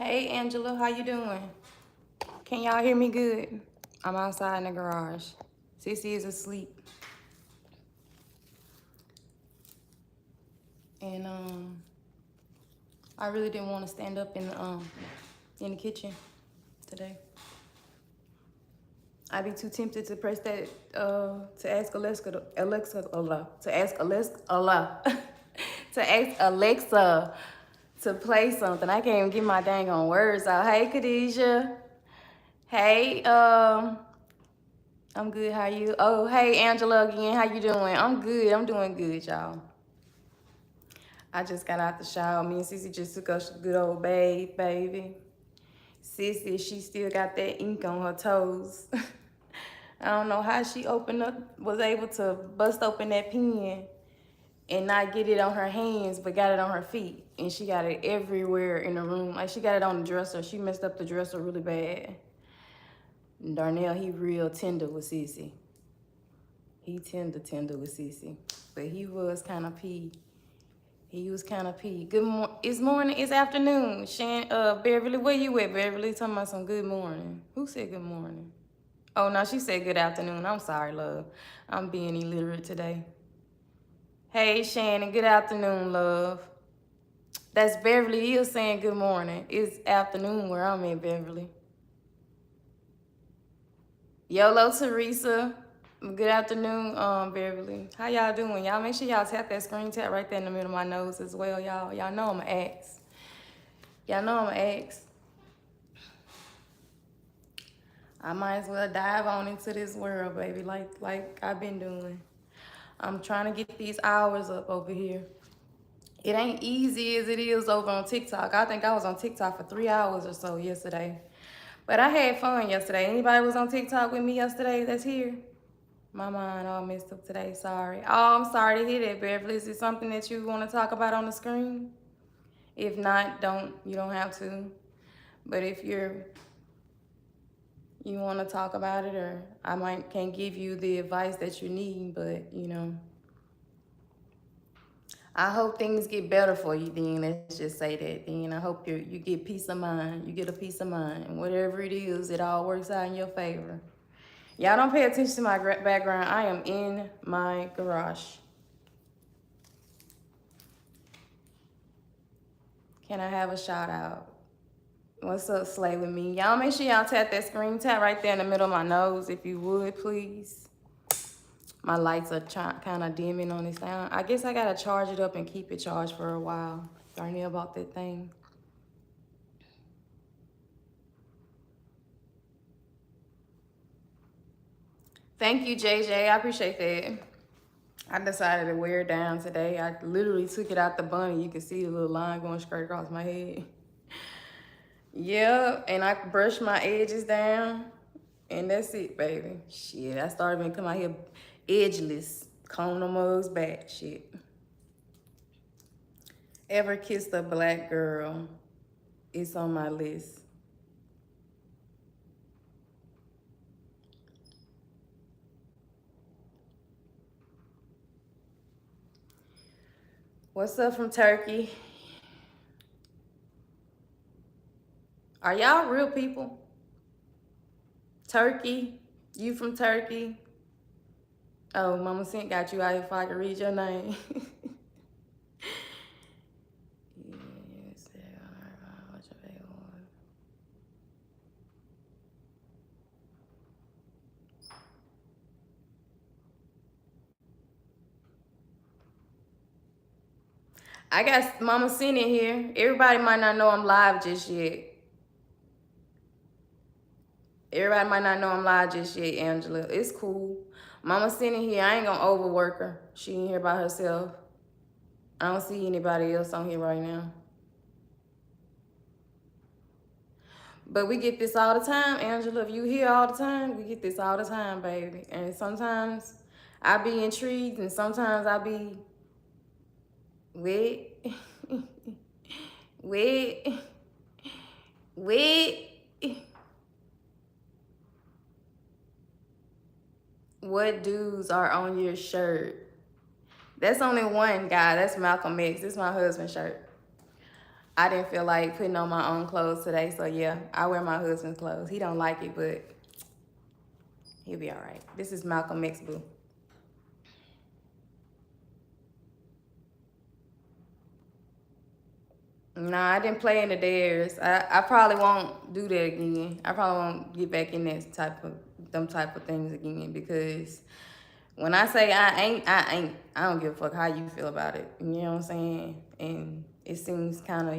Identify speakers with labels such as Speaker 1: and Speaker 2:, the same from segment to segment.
Speaker 1: Hey Angela, how you doing? Can y'all hear me good? I'm outside in the garage. Sissy is asleep. And I really didn't want to stand up in the kitchen today. I'd be too tempted to press that to ask Alexa to ask Alexa to play something. I can't even get my dang on words out. Hey Khadijah. Hey, I'm good. How you? Oh, hey, Angela again. How you doing? I'm good. I'm doing good, y'all. I just got out the shower. Me and Sissy just took us a good old bathe, baby. Sissy, she still got that ink on her toes. I don't know how she was able to bust open that pen and not get it on her hands, but got it on her feet. And she got it everywhere in the room. Like, she got it on the dresser. She messed up the dresser really bad. Darnell, he real tender with Sissy. He tender with Sissy. But he was kind of pee. He was kind of pee. Good morning. It's morning. It's afternoon. Beverly, where you at, Beverly? Talking about some good morning. Who said good morning? Oh, no, she said good afternoon. I'm sorry, love. I'm being illiterate today. Hey, Shannon. Good afternoon, love. That's Beverly Hills saying good morning. It's afternoon where I'm at, Beverly. YOLO, Teresa. Good afternoon, Beverly. How y'all doing? Y'all make sure y'all tap that screen tap right there in the middle of my nose as well, y'all. Y'all know I'm an axe. Y'all know I'm an axe. I might as well dive on into this world, baby, like I've been doing. I'm trying to get these hours up over here. It ain't easy as it is over on TikTok. I think I was on TikTok for 3 hours or so yesterday. But I had fun yesterday. Anybody was on TikTok with me yesterday that's here? My mind all messed up today, sorry. Oh, I'm sorry to hear that, Beverly. Is it something that you want to talk about on the screen? If not, you don't have to. But if you want to talk about it, or I can't give you the advice that you need, but I hope things get better for you, then. Let's just say that, then. I hope you get peace of mind. You get a peace of mind. And whatever it is, it all works out in your favor. Y'all don't pay attention to my background. I am in my garage. Can I have a shout out? What's up, Slay with me? Y'all make sure y'all tap that screen tap right there in the middle of my nose, if you would, please. My lights are kind of dimming on this now. I guess I gotta charge it up and keep it charged for a while. Darnell about that thing. Thank you, JJ. I appreciate that. I decided to wear it down today. I literally took it out the bun and you can see the little line going straight across my head. Yeah, and I brushed my edges down. And that's it, baby. Shit, I started to come out here edgeless. Comb the mugs back, shit. Ever kissed a black girl? It's on my list. What's up from Turkey? Are y'all real people? Turkey? You from Turkey? Oh, Mama Sent got you out if I can read your name. I got Mama Sent in here. Everybody might not know I'm live just yet. Everybody might not know I'm live just yet, Angela. It's cool. Mama Sent in here. I ain't gonna overwork her. She in here by herself. I don't see anybody else on here right now. But we get this all the time, Angela. If you here all the time, we get this all the time, baby. And sometimes I be intrigued and sometimes I be wet. Wet. What dudes are on your shirt? That's only one guy. That's Malcolm X. This is my husband's shirt. I didn't feel like putting on my own clothes today. So yeah, I wear my husband's clothes. He don't like it, but he'll be all right. This is Malcolm X boo. Nah, I didn't play in the dares. I probably won't do that again. I probably won't get back in that type of things again, because when I say I don't give a fuck how you feel about it. You know what I'm saying? And it seems kind of,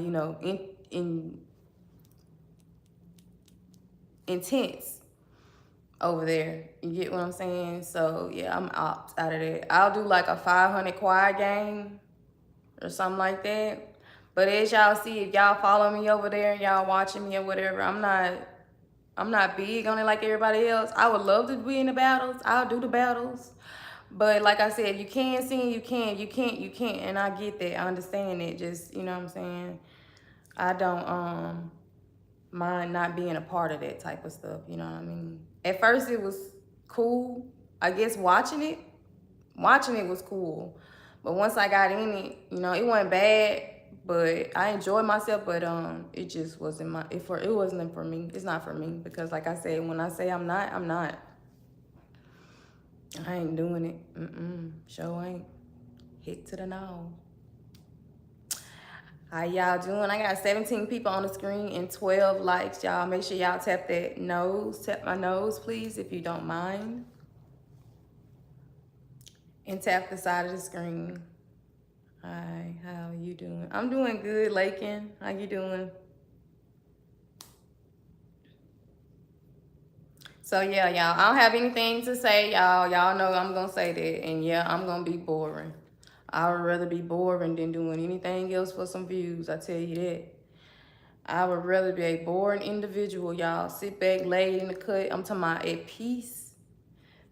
Speaker 1: intense over there. You get what I'm saying? So yeah, I'm out of that. I'll do like a 500 quiet game or something like that. But as y'all see, if y'all follow me over there and y'all watching me or whatever, I'm not big on it like everybody else. I would love to be in the battles. I'll do the battles. But like I said, if you can sing, you can. You can't, you can't. And I get that. I understand it. Just, you know what I'm saying? I don't mind not being a part of that type of stuff. You know what I mean? At first it was cool. I guess watching it was cool. But once I got in it, it wasn't bad. But I enjoyed myself, but it just wasn't it wasn't for me. It's not for me, because like I said, when I say I'm not, I'm not. I ain't doing it. Sure ain't. Hit to the nose. How y'all doing? I got 17 people on the screen and 12 likes, y'all. Make sure y'all tap that nose. Tap my nose, please, if you don't mind. And tap the side of the screen. Hi, how you doing? I'm doing good, Lakin. How you doing? So yeah, y'all, I don't have anything to say, y'all. Y'all know I'm gonna say that, and yeah, I'm gonna be boring. I would rather be boring than doing anything else for some views, I tell you that. I would rather be a boring individual, y'all. Sit back, lay in the cut. I'm talking about at peace.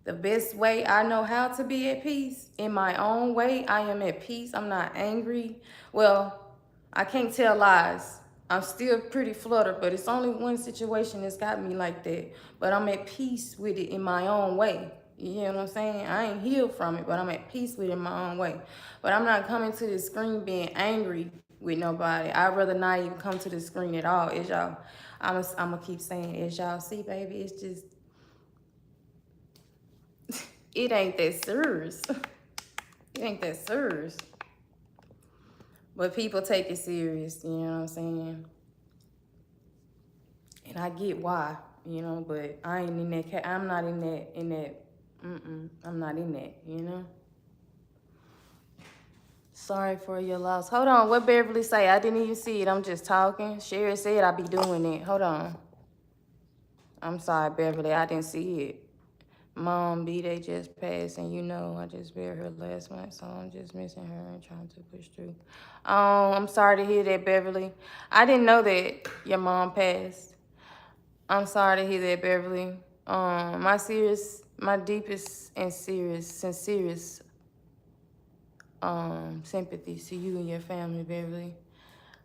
Speaker 1: The best way I know how to be at peace, in my own way, I am at peace. I'm not angry. Well, I can't tell lies. I'm still pretty fluttered, but it's only one situation that's got me like that. But I'm at peace with it in my own way. You hear what I'm saying? I ain't healed from it, but I'm at peace with it in my own way. But I'm not coming to the screen being angry with nobody. I'd rather not even come to the screen at all. As y'all, I'm gonna keep saying, as y'all see, baby, it's just, it ain't that serious. It ain't that serious. But people take it serious, you know what I'm saying? And I get why, but I ain't in that, I'm not in that, I'm not in that, Sorry for your loss. Hold on, what Beverly say? I didn't even see it, I'm just talking. Sherry said I be doing it. Hold on. I'm sorry, Beverly, I didn't see it. Mom, they just passed, and I just buried her last month, so I'm just missing her and trying to push through. I'm sorry to hear that, Beverly. I didn't know that your mom passed. I'm sorry to hear that, Beverly. My deepest and sincerest sympathies to you and your family, Beverly.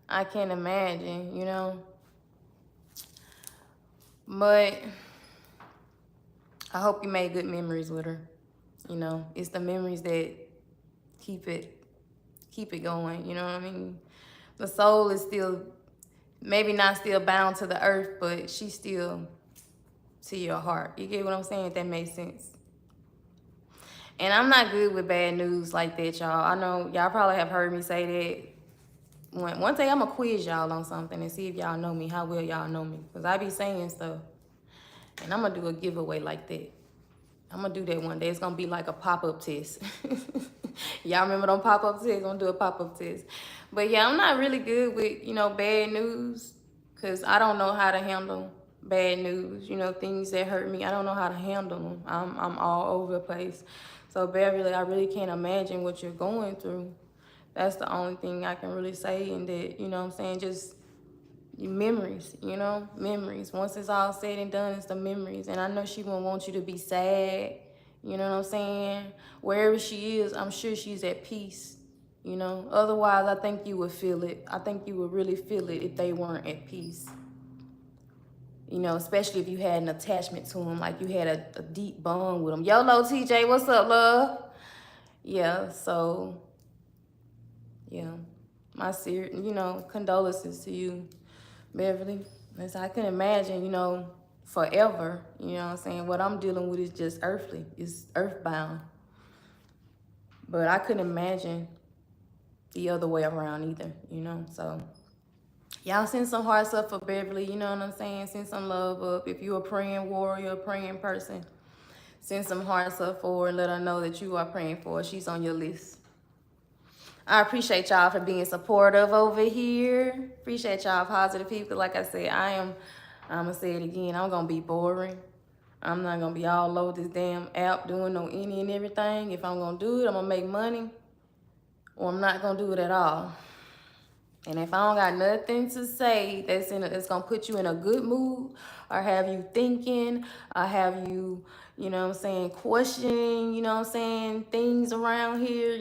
Speaker 1: I can't imagine, but I hope you made good memories with her. It's the memories that keep it going, you know what I mean? The soul is still, maybe not still bound to the earth, but she's still to your heart. You get what I'm saying? If that makes sense. And I'm not good with bad news like that, y'all. I know y'all probably have heard me say that. One day I'm gonna quiz y'all on something and see if y'all know me, how well y'all know me. Because I be saying stuff. And I'm gonna do a giveaway like that. I'm gonna do that one day. It's gonna be like a pop-up test. Y'all remember them pop-up tests? I'm gonna do a pop-up test. But yeah, I'm not really good with, bad news, because I don't know how to handle bad news, things that hurt me. I don't know how to handle them. I'm all over the place. So Beverly, I really can't imagine what you're going through. That's the only thing I can really say, and that, what I'm saying, just memories, memories. Once it's all said and done, it's the memories. And I know she won't want you to be sad, you know what I'm saying? Wherever she is, I'm sure she's at peace, Otherwise, I think you would feel it. I think you would really feel it if they weren't at peace. Especially if you had an attachment to them, like you had a deep bond with them. YOLO TJ, what's up, love? Yeah, so, yeah. My condolences to you, Beverly. As I can imagine, forever, what I'm saying? What I'm dealing with is just earthly. It's earthbound. But I couldn't imagine the other way around either, So y'all send some hearts up for Beverly, you know what I'm saying? Send some love up. If you're a praying warrior, a praying person, send some hearts up for her and let her know that you are praying for her. She's on your list. I appreciate y'all for being supportive over here. Appreciate y'all positive people. Like I said, I'm going to say it again. I'm going to be boring. I'm not going to be all over this damn app doing no any and everything. If I'm going to do it, I'm going to make money. Or I'm not going to do it at all. And if I don't got nothing to say that's going to put you in a good mood or have you thinking or have you, questioning, things around here,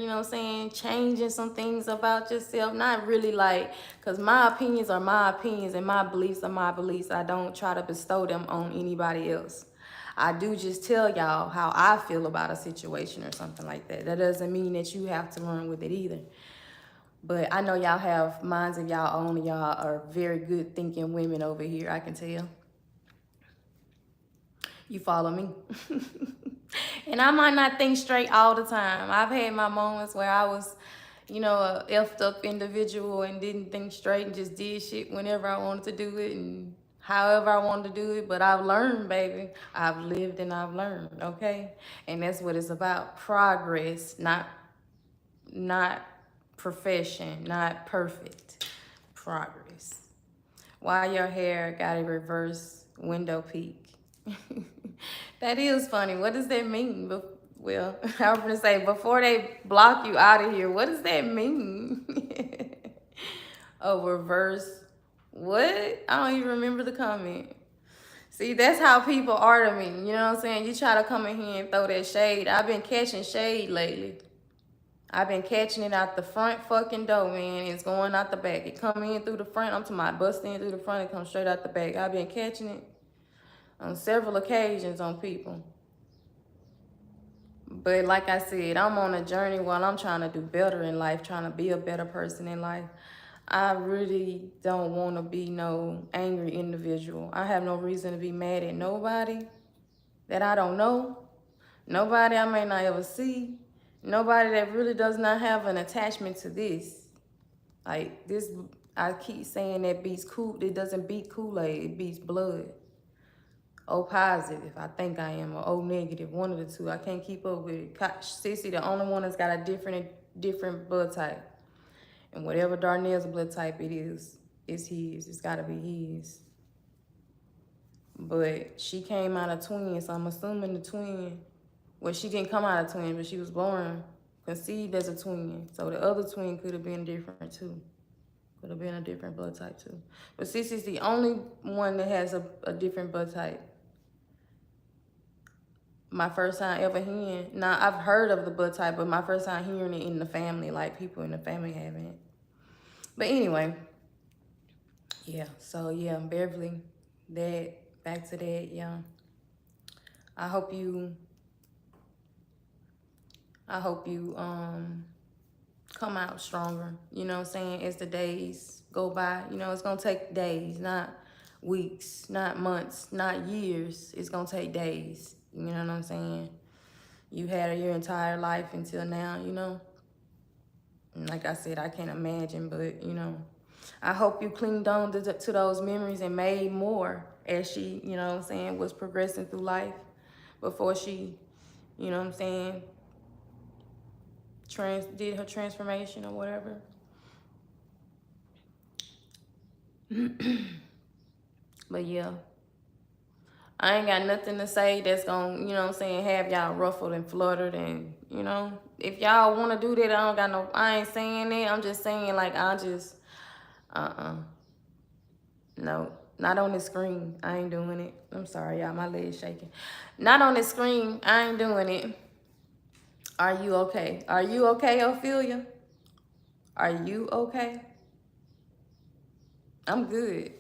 Speaker 1: changing some things about yourself. Not really because my opinions are my opinions and my beliefs are my beliefs. I don't try to bestow them on anybody else. I do just tell y'all how I feel about a situation or something like that. That doesn't mean that you have to run with it either. But I know y'all have minds of y'all own and y'all are very good thinking women over here, I can tell. You follow me? And I might not think straight all the time. I've had my moments where I was, a effed up individual and didn't think straight and just did shit whenever I wanted to do it and however I wanted to do it. But I've learned, baby. I've lived and I've learned, okay? And that's what it's about. Progress, not profession, not perfect. Progress. Why your hair got a reverse window peak? That is funny. What does that mean? Well, I was gonna say before they block you out of here, what does that mean? A reverse what? I don't even remember the comment. See, that's how people are to me. You know what I'm saying? You try to come in here and throw that shade. I've been catching shade lately. I've been catching it out the front fucking door, man. It's going out the back. It come in through the front. I'm talking about bust in through the front and come straight out the back. I've been catching it on several occasions on people. But like I said, I'm on a journey while I'm trying to do better in life, trying to be a better person in life. I really don't want to be no angry individual. I have no reason to be mad at nobody that I don't know. Nobody I may not ever see. Nobody that really does not have an attachment to this. Like this, I keep saying that beats cool. It doesn't beat Kool-Aid, it beats blood. O positive, I think I am, or O negative, one of the two. I can't keep up with it. Sissy, the only one that's got a different blood type. And whatever Darnell's blood type it is his. It's gotta be his. But she came out of twins, so I'm assuming the twin, well, she didn't come out of twin, but she was born, conceived as a twin. So the other twin could have been different too. Could have been a different blood type too. But Sissy's the only one that has a different blood type. My first time ever hearing, now I've heard of the blood type, but my first time hearing it in the family, like people in the family having it. But anyway, yeah, so yeah, Beverly, back to that, yeah. I hope you come out stronger, you know what I'm saying, as the days go by. It's gonna take days, not weeks, not months, not years. It's gonna take days, you know what I'm saying? You had your entire life until now, And like I said, I can't imagine, but, I hope you clinged on to those memories and made more as she, was progressing through life before she, did her transformation or whatever. But yeah, I ain't got nothing to say that's gonna, have y'all ruffled and fluttered. And, if y'all want to do that, I ain't saying that. I'm just saying, no, not on the screen. I ain't doing it. I'm sorry, y'all, my leg's shaking. Not on the screen. I ain't doing it. Are you okay? Are you okay, Ophelia? Are you okay? I'm good.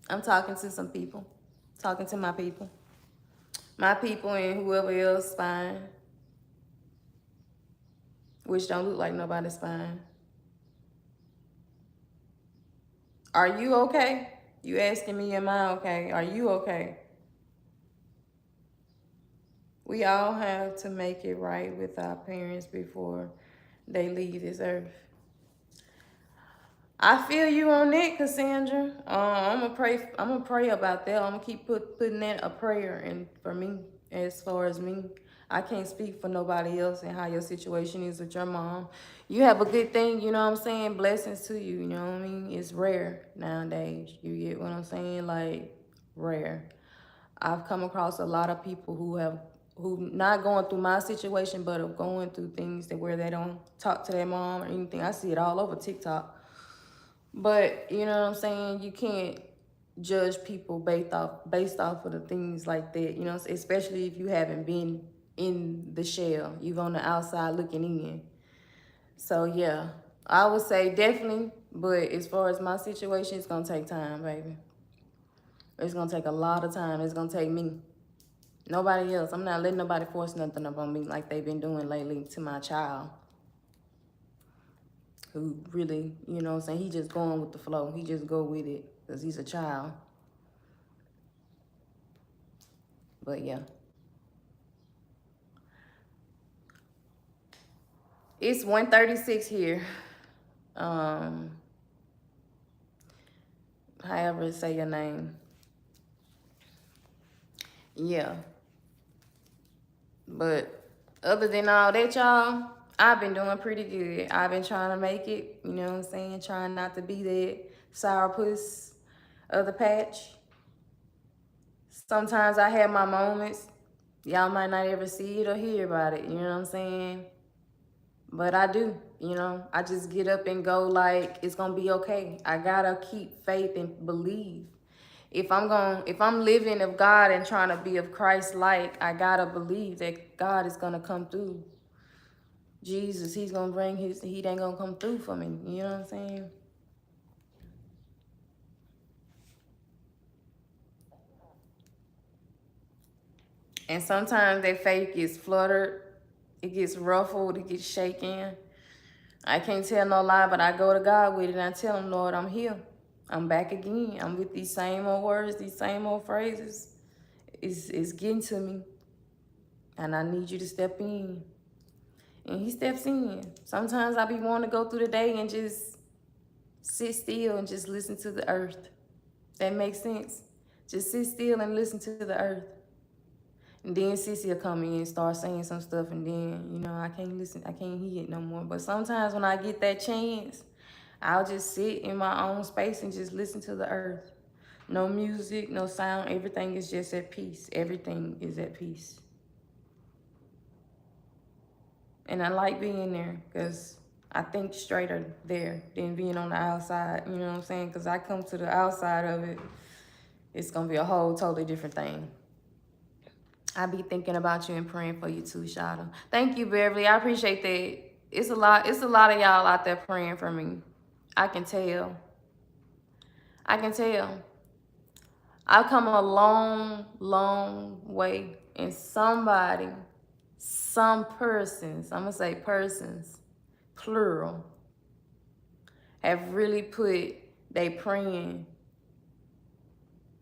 Speaker 1: I'm talking to some people. Talking to my people. My people and whoever else fine. Which don't look like nobody's fine. Are you okay? You asking me, am I okay? Are you okay? We all have to make it right with our parents before they leave this earth. I feel you on that, Cassandra. I'm gonna pray. I'm gonna pray about that. I'm gonna keep putting that a prayer in for me. As far as me, I can't speak for nobody else and how your situation is with your mom. You have a good thing, you know what I'm saying? Blessings to you, you know what I mean? It's rare nowadays. You get what I'm saying? Like rare. I've come across a lot of people who not going through my situation, but are going through things that where they don't talk to their mom or anything. I see it all over TikTok. But you know what I'm saying? You can't judge people based off of the things like that. You know, especially if you haven't been in the shell. You're on the outside looking in. So yeah, I would say definitely. But as far as my situation, it's gonna take time, baby. It's gonna take a lot of time. It's gonna take me. Nobody else. I'm not letting nobody force nothing upon me like they've been doing lately to my child. Who really, you know what I'm saying, he just going with the flow. He just go with it because he's a child. But yeah. It's 1:36 here. However say your name. Yeah. But other than all that, y'all, I've been doing pretty good. I've been trying to make it, you know what I'm saying? Trying not to be that sourpuss of the patch. Sometimes I have my moments. Y'all might not ever see it or hear about it, you know what I'm saying? But I do, you know. I just get up and go like it's gonna be okay. I gotta keep faith and believe. If I'm living of God and trying to be of Christ like, I gotta believe that God is gonna come through. Jesus, he's gonna bring he ain't gonna come through for me. You know what I'm saying? And sometimes that faith gets fluttered, it gets ruffled, it gets shaken. I can't tell no lie, but I go to God with it and I tell him, Lord, I'm here. I'm back again. I'm with these same old words, these same old phrases. It's getting to me. And I need you to step in. And he steps in. Sometimes I be wanting to go through the day and just sit still and just listen to the earth. That makes sense. Just sit still and listen to the earth. And then Sissy will come in and start saying some stuff, and then, you know, I can't listen. I can't hear it no more. But sometimes when I get that chance, I'll just sit in my own space and just listen to the earth. No music, no sound. Everything is just at peace. Everything is at peace. And I like being there because I think straighter there than being on the outside. You know what I'm saying? Because I come to the outside of it, it's going to be a whole totally different thing. I be thinking about you and praying for you too, Shada. Thank you, Beverly. I appreciate that. It's a lot of y'all out there praying for me. I can tell. I can tell. I've come a long, long way. And somebody, some persons, I'm going to say persons, plural, have really put they praying,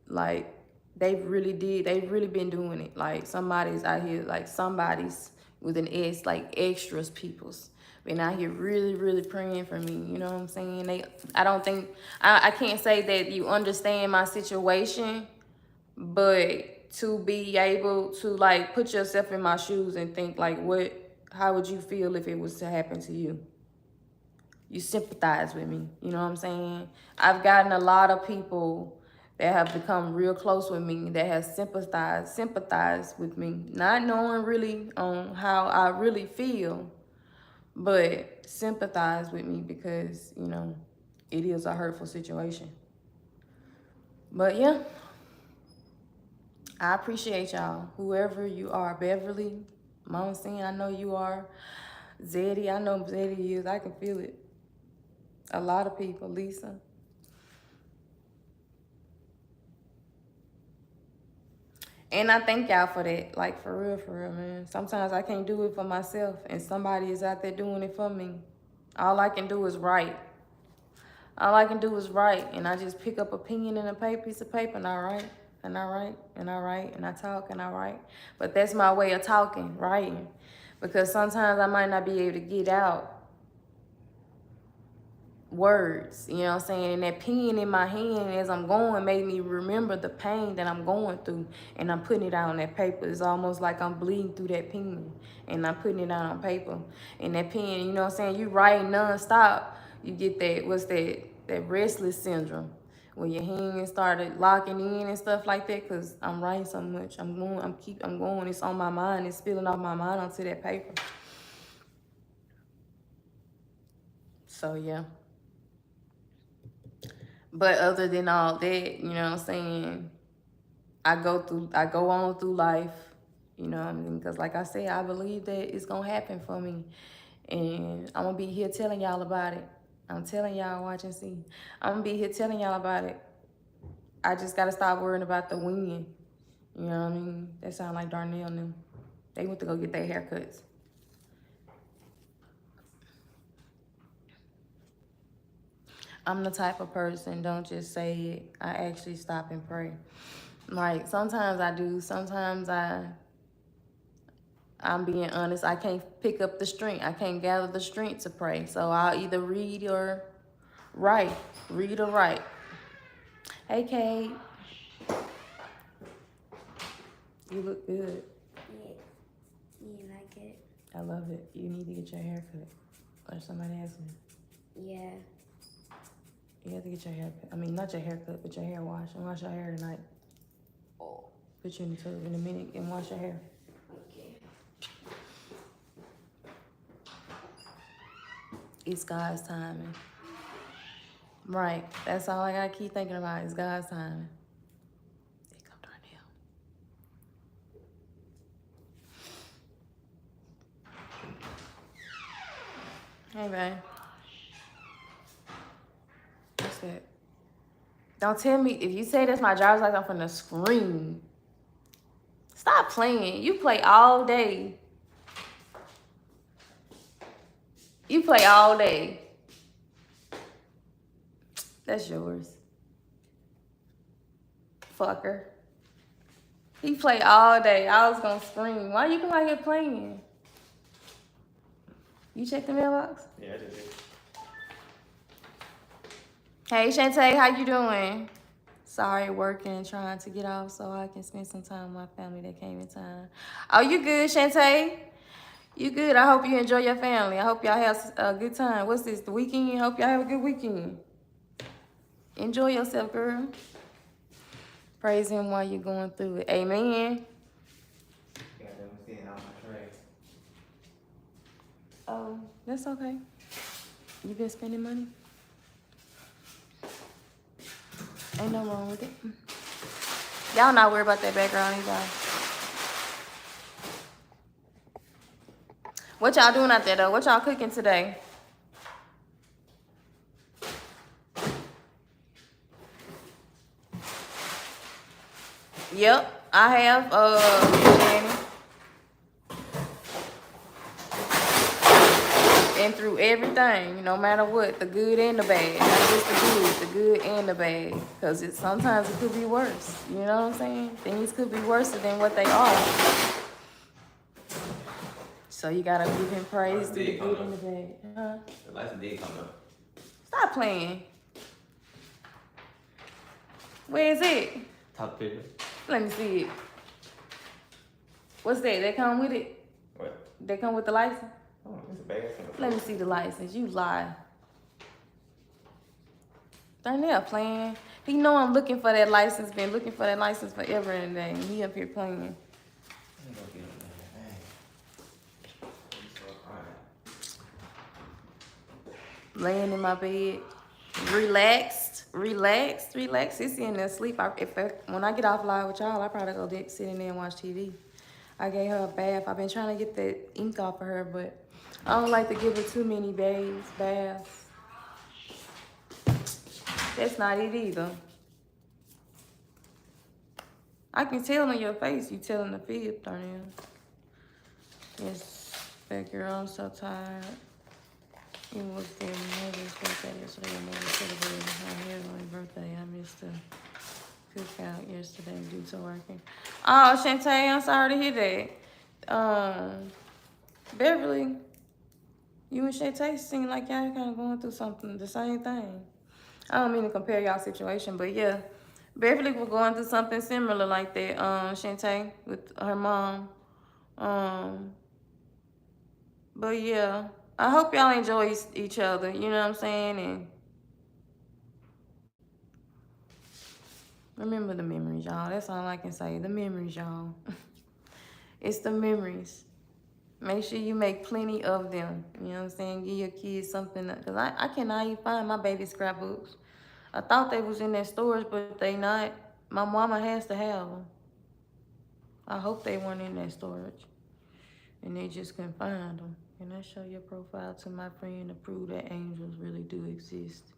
Speaker 1: like they've really been doing it. Like somebody's out here, like somebody's with an S, like extras people's been out here really praying for me. You know what I'm saying? I can't say that you understand my situation, but to be able to like put yourself in my shoes and think like how would you feel if it was to happen to you? You sympathize with me. You know what I'm saying? I've gotten a lot of people that have become real close with me that have sympathized with me, not knowing really on how I really feel, but sympathize with me because, you know, it is a hurtful situation. But yeah, I appreciate y'all, whoever you are. Beverly, Mama Sin, I know you are. Zeddy, I know Zeddy is. I can feel it. A lot of people. Lisa. And I thank y'all for that. Like, for real, man. Sometimes I can't do it for myself, and somebody is out there doing it for me. All I can do is write. All I can do is write, and I just pick up a pen and a piece of paper, and I write, and I write, and I write, and I talk, and I write. But that's my way of talking, writing, because sometimes I might not be able to get out words, you know what I'm saying? And that pen in my hand as I'm going made me remember the pain that I'm going through, and I'm putting it out on that paper. It's almost like I'm bleeding through that pen, and I'm putting it out on paper. And that pen, you know what I'm saying? You write nonstop, you get that, what's that restless syndrome, when your hands started locking in and stuff like that, because I'm writing so much. I'm going, it's on my mind, it's spilling off my mind onto that paper. So yeah. But other than all that, you know what I'm saying, I go on through life, you know what I mean? Because like I said, I believe that it's going to happen for me. And I'm going to be here telling y'all about it. I'm telling y'all, watch and see. I'm going to be here telling y'all about it. I just got to stop worrying about the when. You know what I mean? That sound like Darnell and them. They went to go get their haircuts. I'm the type of person, don't just say it. I actually stop and pray. Like, sometimes I do. Sometimes I'm being honest. I can't pick up the strength. I can't gather the strength to pray. So I'll either read or write. Read or write. Hey, Kate. You look good.
Speaker 2: Yeah. You like it?
Speaker 1: I love it. You need to get your hair cut. Or somebody asked me.
Speaker 2: Yeah.
Speaker 1: You have to get your hair cut. I mean, not your hair cut, but your hair washed. And wash your hair tonight. Put you in the tub in a minute and wash your hair.
Speaker 2: Okay.
Speaker 1: It's God's timing. Right. That's all I gotta keep thinking about is God's timing. Here come Darnell. Hey, babe. What's that? Don't tell me, if you say that's my driver's license, I'm finna scream. Stop playing. You play all day. You play all day. That's yours. Fucker. He play all day. I was gonna scream. Why you come out here playing? You check the mailbox?
Speaker 3: Yeah, I did.
Speaker 1: Hey, Shantae, how you doing? Sorry, working and trying to get off so I can spend some time with my family that came in time. Oh, you good, Shantae? You good? I hope you enjoy your family. I hope y'all have a good time. What's this, the weekend? Hope y'all have a good weekend. Enjoy yourself, girl. Praise him while you're going through it. Amen. Oh, that's okay. You been spending money? Ain't no wrong with it. Y'all not worried about that background either. What y'all doing out there though? What y'all cooking today? Yep, I have Jenny. And through everything, no matter what, the good and the bad. Not just the good and the bad. Because sometimes it could be worse. You know what I'm saying? Things could be worse than what they are. So you gotta give him praise through the good and the bad. Huh?
Speaker 3: The license did come up.
Speaker 1: Stop playing. Where is it?
Speaker 3: Top picture.
Speaker 1: Let me see it. What's that? They come with it?
Speaker 3: What?
Speaker 1: They come with the license?
Speaker 3: Oh, it's a bag.
Speaker 1: Let me see the license. You lie. Darnell playing. He know I'm looking for that license. Been looking for that license forever and a day. He up here playing. Laying in my bed. Relaxed. It's in there sleep. When I get off live with y'all, I probably go sit in there and watch TV. I gave her a bath. I've been trying to get that ink off of her, but I don't like to give her too many baths. That's not it either. I can tell on your face you telling the fib, Darnell. Yes, that girl, I'm so tired. It was their mother's birthday yesterday. Your mother celebrated her heroine birthday. I missed the cookout yesterday due to working. Oh, Shantae, I'm sorry to hear that. Beverly, you and Shantae seem like y'all kind of going through something, the same thing. I don't mean to compare y'all situation, but yeah, Beverly was going through something similar like that. Shantae with her mom. But yeah, I hope y'all enjoy each other. You know what I'm saying? And remember the memories, y'all. That's all I can say. The memories, y'all. It's the memories. Make sure you make plenty of them. You know what I'm saying? Give your kids something. Because I cannot even find my baby scrapbooks. I thought they was in their storage, but they not. My mama has to have them. I hope they weren't in their storage. And they just couldn't find them. Can I show your profile to my friend to prove that angels really do exist?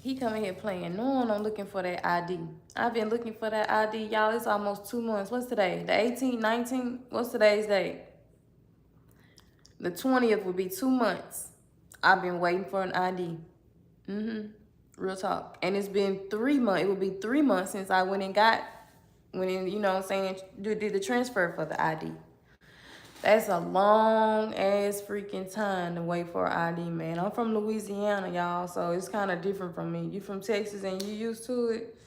Speaker 1: He coming here playing, knowing I'm looking for that ID. I've been looking for that ID, y'all. It's almost 2 months. What's today? The 18th, 19th? What's today's date? The 20th would be 2 months. I've been waiting for an ID. Real talk. And it's been 3 months. It would be 3 months since I went and you know what I'm saying, did the transfer for the ID. That's a long ass freaking time to wait for an ID, man. I'm from Louisiana, y'all, so it's kind of different from me. You from Texas and you used to it?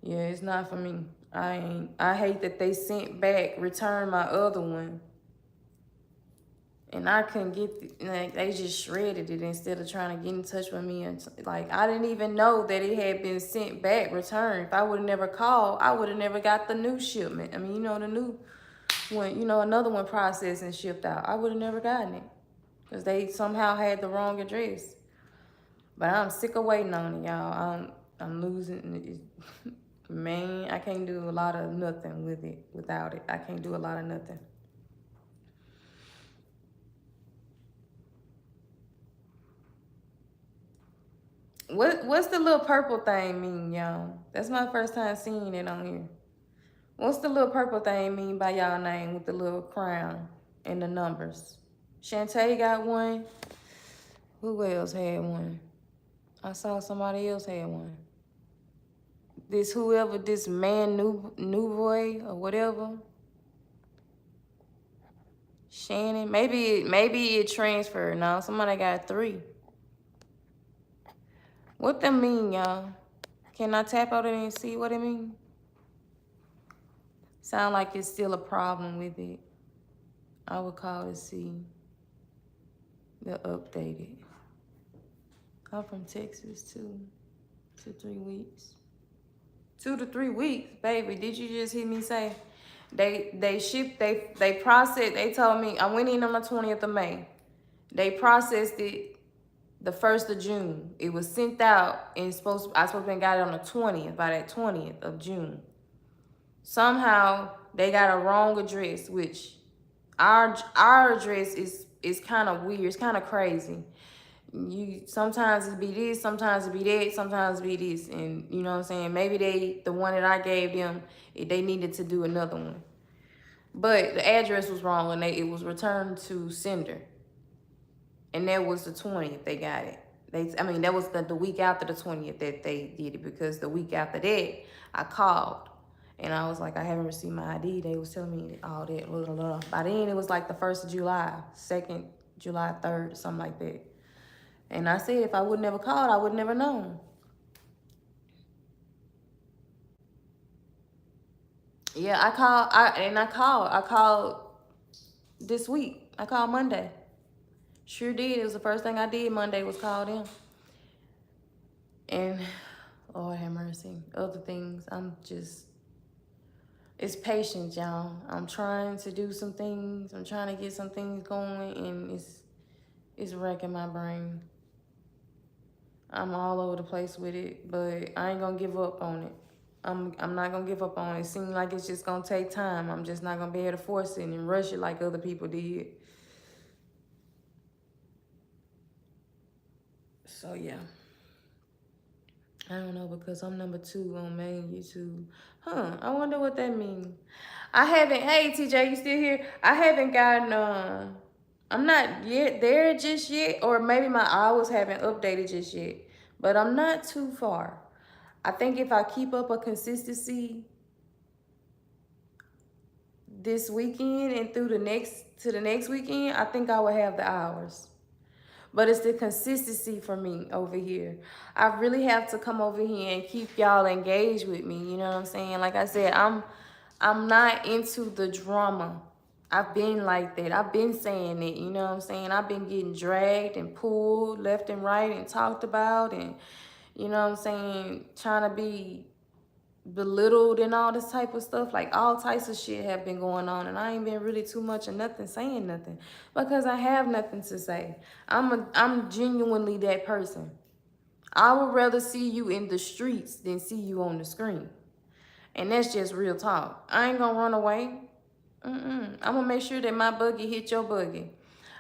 Speaker 1: Yeah, it's not for me. I hate that they returned my other one. And I couldn't they just shredded it instead of trying to get in touch with me. And like, I didn't even know that it had been sent back, returned. If I would have never called, I would have never got the new shipment. I mean, you know, the new one, you know, another one processed and shipped out. I would have never gotten it because they somehow had the wrong address. But I'm sick of waiting on it, y'all. I'm losing. Man, I can't do a lot of nothing without it. I can't do a lot of nothing. What's the little purple thing mean, y'all? That's my first time seeing it on here. What's the little purple thing mean by y'all name with the little crown and the numbers? Shantae got one. Who else had one? I saw somebody else had one. This man new boy or whatever. Shannon. Maybe it transferred. Now somebody got 3. What that mean, y'all? Can I tap out it and see what it mean? Sound like it's still a problem with it. I would call to see the updated. I'm from Texas, 2 to 3 weeks. 2 to 3 weeks, baby. Did you just hear me say? They shipped, they processed, they told me, I went in on the 20th of May. They processed it the 1st of June. It was sent out and I supposed to have got it on the 20th, by that 20th of June. Somehow they got a wrong address, which our address is kind of weird. It's kind of crazy. Sometimes it be this, sometimes it be that, sometimes it be this, and you know what I'm saying. Maybe the one that I gave them, they needed to do another one, but the address was wrong and it was returned to sender, and that was the 20th they got it. That was the week after the 20th that they did it, because the week after that I called and I was like, I haven't received my ID. They was telling me all that. Blah, blah, blah. By then it was like the 1st of July, 2nd, July 3rd, something like that. And I said, if I would never called, I would never known. Yeah, I called this week. I called Monday. Sure did. It was the first thing I did Monday was call them. And, Lord have mercy, other things. It's patience, y'all. I'm trying to do some things. I'm trying to get some things going, and it's wrecking my brain. I'm all over the place with it, but I ain't gonna give up on it. I'm not gonna give up on it. It seems like it's just gonna take time. I'm just not gonna be able to force it and rush it like other people did. So yeah. I don't know, because I'm number 2 on main YouTube. I wonder what that means. I haven't, hey TJ, you still here? I haven't gotten, I'm not yet there just yet, or maybe my hours haven't updated just yet, but I'm not too far. I think if I keep up a consistency this weekend and through the next weekend, I think I will have the hours. But it's the consistency for me over here. I really have to come over here and keep y'all engaged with me. You know what I'm saying? Like I said, I'm not into the drama. I've been like that. I've been saying it. You know what I'm saying? I've been getting dragged and pulled left and right and talked about, and you know what I'm saying, trying to be belittled and all this type of stuff. Like all types of shit have been going on, and I ain't been really too much of nothing saying nothing, because I have nothing to say. I'm genuinely that person. I would rather see you in the streets than see you on the screen, and that's just real talk. I ain't gonna run away. I'm gonna make sure that my buggy hit your buggy.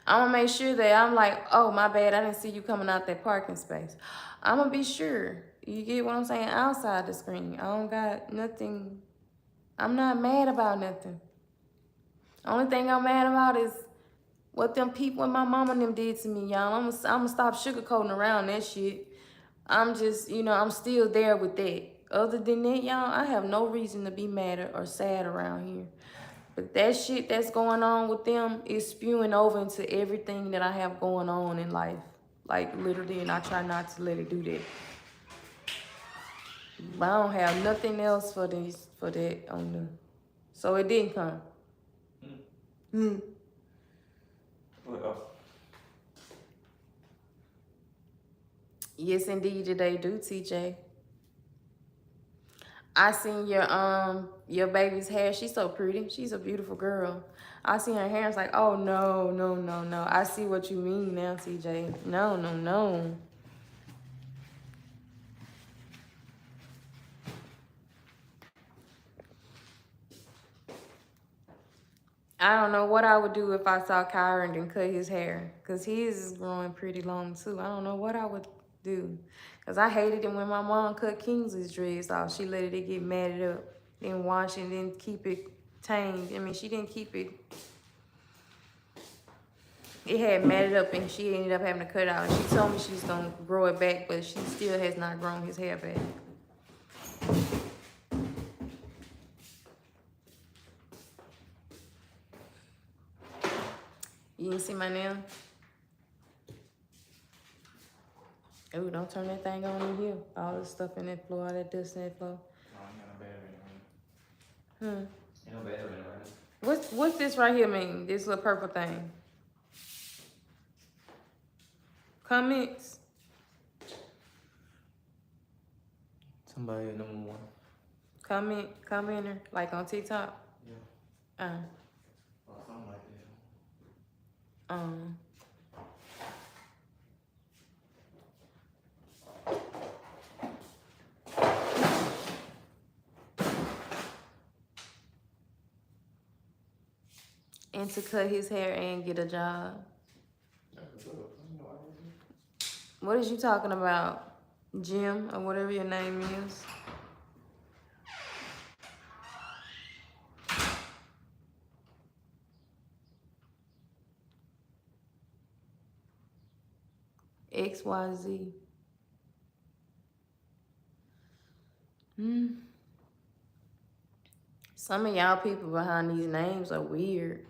Speaker 1: I'm gonna make sure that I'm like, oh, my bad, I didn't see you coming out that parking space. I'm gonna be sure. You get what I'm saying? Outside the screen. I don't got nothing. I'm not mad about nothing. Only thing I'm mad about is what them people and my mama and them did to me, y'all. I'm gonna stop sugarcoating around that shit. I'm just, I'm still there with that. Other than that, y'all, I have no reason to be mad or sad around here. But that shit that's going on with them is spewing over into everything that I have going on in life. Like, literally, and I try not to let it do that. But I don't have nothing else for that on the... So it didn't come.
Speaker 3: Well,
Speaker 1: Yes, indeed, they do, TJ. I seen your baby's hair. She's so pretty. She's a beautiful girl. I seen her hair. It's like, oh no, no, no, no. I see what you mean now, TJ. No, no, no. I don't know what I would do if I saw Kyron and cut his hair, because his is growing pretty long too. I don't know what I would do, because I hated it when my mom cut Kingsley's dreads off. She let it get matted up, then wash it, then keep it tamed. I mean, she didn't keep it. It had matted up, and she ended up having to cut it out. And she told me she's gonna grow it back, but she still has not grown his hair back. You didn't see my nail? Oh, don't turn that thing on in here. All the stuff in that floor, all that dust in that floor.
Speaker 3: no, ain't no battery in it right now.
Speaker 1: What's this right here mean? This little purple thing. Comments?
Speaker 3: Somebody at number 1.
Speaker 1: Commenter, like on TikTok?
Speaker 3: Yeah. Or something like that.
Speaker 1: And to cut his hair and get a job. What is you talking about? Jim, or whatever your name is? XYZ. Some of y'all people behind these names are weird.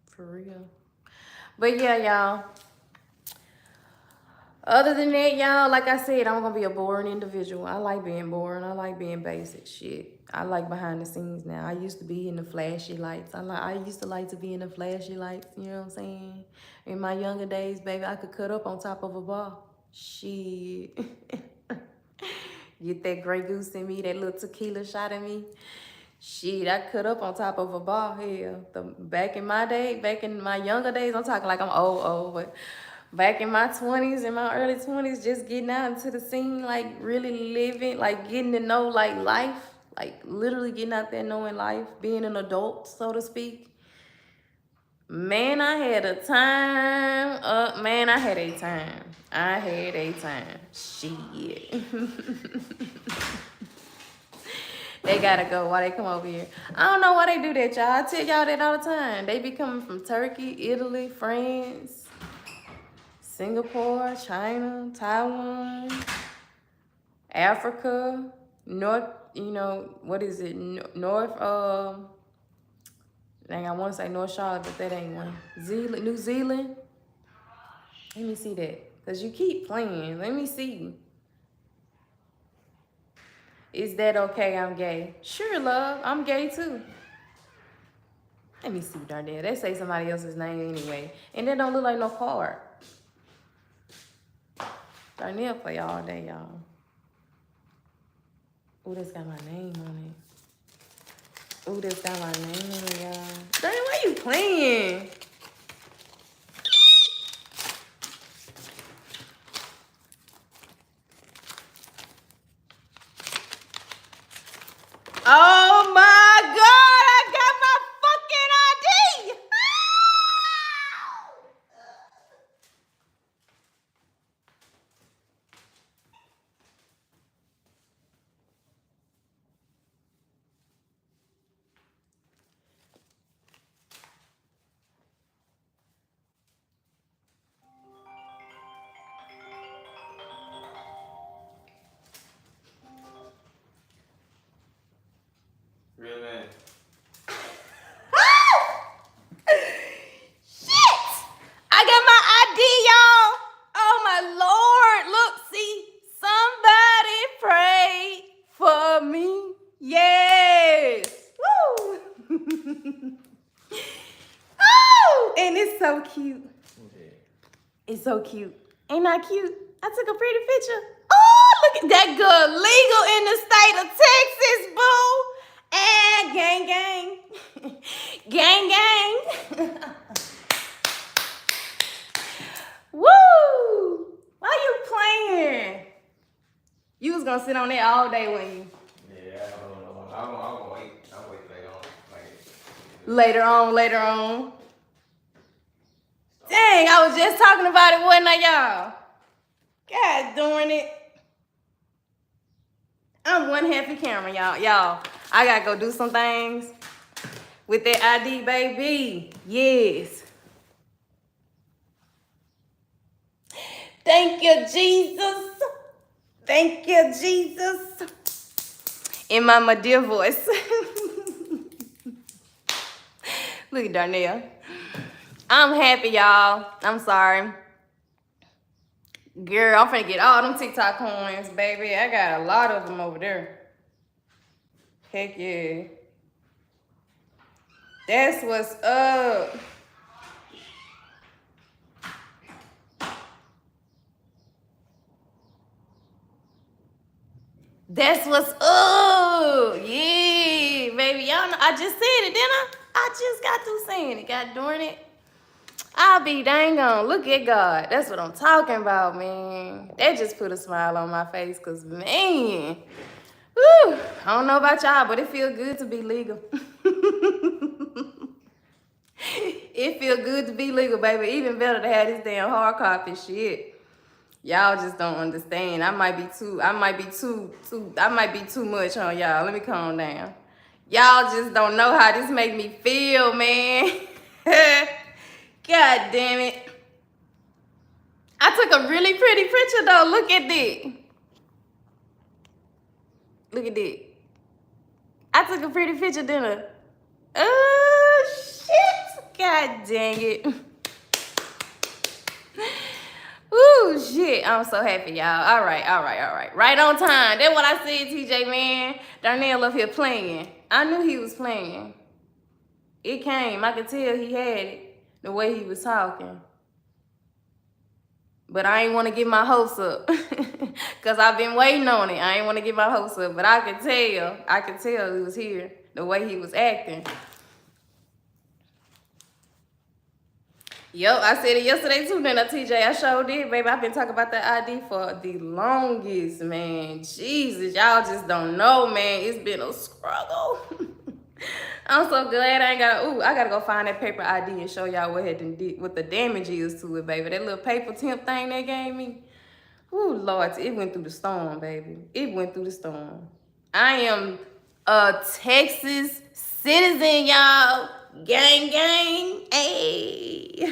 Speaker 1: For real. But yeah, y'all. Other than that, y'all, like I said, I'm gonna be a boring individual. I like being boring. I like being basic shit. I like behind the scenes now. I used to be in the flashy lights. I used to like to be in the flashy lights, you know what I'm saying? In my younger days, baby, I could cut up on top of a bar. Shit. Get that Grey Goose in me, that little tequila shot in me. Shit, I cut up on top of a bar. Hell, back in my day, back in my younger days, I'm talking like I'm old, but Back in my 20s, in my early 20s, just getting out into the scene, like really living, like getting to know like life, like literally getting out there knowing life, being an adult, so to speak. Man, I had a time. Man, I had a time. I had a time. Shit. They gotta go. Why they come over here? I don't know why they do that, y'all. I tell y'all that all the time. They be coming from Turkey, Italy, France, Singapore, China, Taiwan, Africa, North, what is it? North, dang, I want to say North Charlotte, but that ain't one. New Zealand. Let me see that. Because you keep playing. Let me see. Is that okay? I'm gay. Sure, love. I'm gay too. Let me see, Darnell. They say somebody else's name anyway. And that don't look like no card. Darnell play all day, y'all. Oh, that's got my name on it. Oh, that's got my name on it, y'all. Darnell, why you playing? Oh my God, I got my fucking ID.
Speaker 3: Real man.
Speaker 1: Shit! I got my ID, y'all. Oh my Lord. Look, see, somebody prayed for me. Yes. Woo. Oh, and it's so cute.
Speaker 3: Okay.
Speaker 1: It's so cute. Ain't that cute? I took a pretty picture. Oh, look at that good. Legal in the state of Texas, boo. And gang, gang. Gang, gang. Woo! Why you playing? You was gonna sit on there all day, weren't you?
Speaker 3: Yeah, I don't know. I'll wait. I'll wait
Speaker 1: Later on. Dang, I was just talking about it, wasn't I, y'all? God darn it. I'm one happy camera, y'all. Y'all, I gotta go do some things with that ID, baby. Yes. Thank you, Jesus. Thank you, Jesus. In my dear voice. Look at Darnell. I'm happy, y'all. I'm sorry. Girl, I'm finna get all them TikTok coins, baby. I got a lot of them over there. Heck yeah. That's what's up. That's what's up. Yeah, baby. Y'all know, I just said it, didn't I? I just got through saying it. God darn it. I'll be dang on. Look at God. That's what I'm talking about, man. That just put a smile on my face, because, man, whew, I don't know about y'all, but it feels good to be legal. It feel good to be legal, baby. Even better to have this damn hard copy shit. Y'all just don't understand. I might be too much on y'all. Let me calm down. Y'all just don't know how this make me feel, man. God damn it. I took a really pretty picture though. Look at that. Look at that. I took a pretty picture, didn't I? Oh, shit. God dang it. Ooh, shit. I'm so happy, y'all. All right. Right on time. That's what I said, TJ, man. Darnell up here playing. I knew he was playing. It came. I could tell he had it, the way he was talking. But I ain't want to get my hopes up. Because I've been waiting on it. I ain't want to get my hopes up. But I could tell he was here, the way he was acting. Yo, I said it yesterday too, then I TJ. I sure did, baby. I've been talking about that ID for the longest, man. Jesus, y'all just don't know, man. It's been a struggle. I'm so glad I ain't got. Ooh, I gotta go find that paper ID and show y'all what the damage is to it, baby. That little paper temp thing they gave me. Ooh, Lord, it went through the storm, baby. It went through the storm. I am a Texas citizen, y'all. Gang, gang. Hey.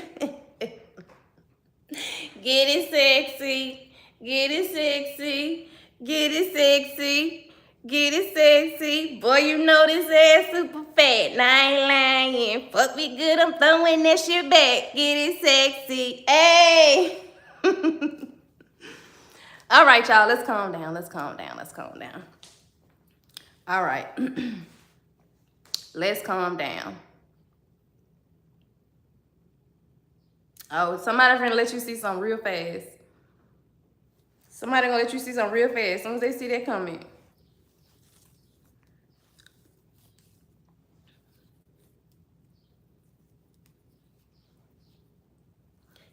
Speaker 1: Get it sexy. Get it sexy. Get it sexy. Get it sexy. Boy, you know this ass super fat. And I ain't lying. Fuck me good, I'm throwing that shit back. Get it sexy. Hey. All right, y'all, let's calm down. Let's calm down. Let's calm down. All right. Let's calm down. Oh, somebody gonna let you see something real fast. Somebody gonna let you see something real fast as soon as they see that comment.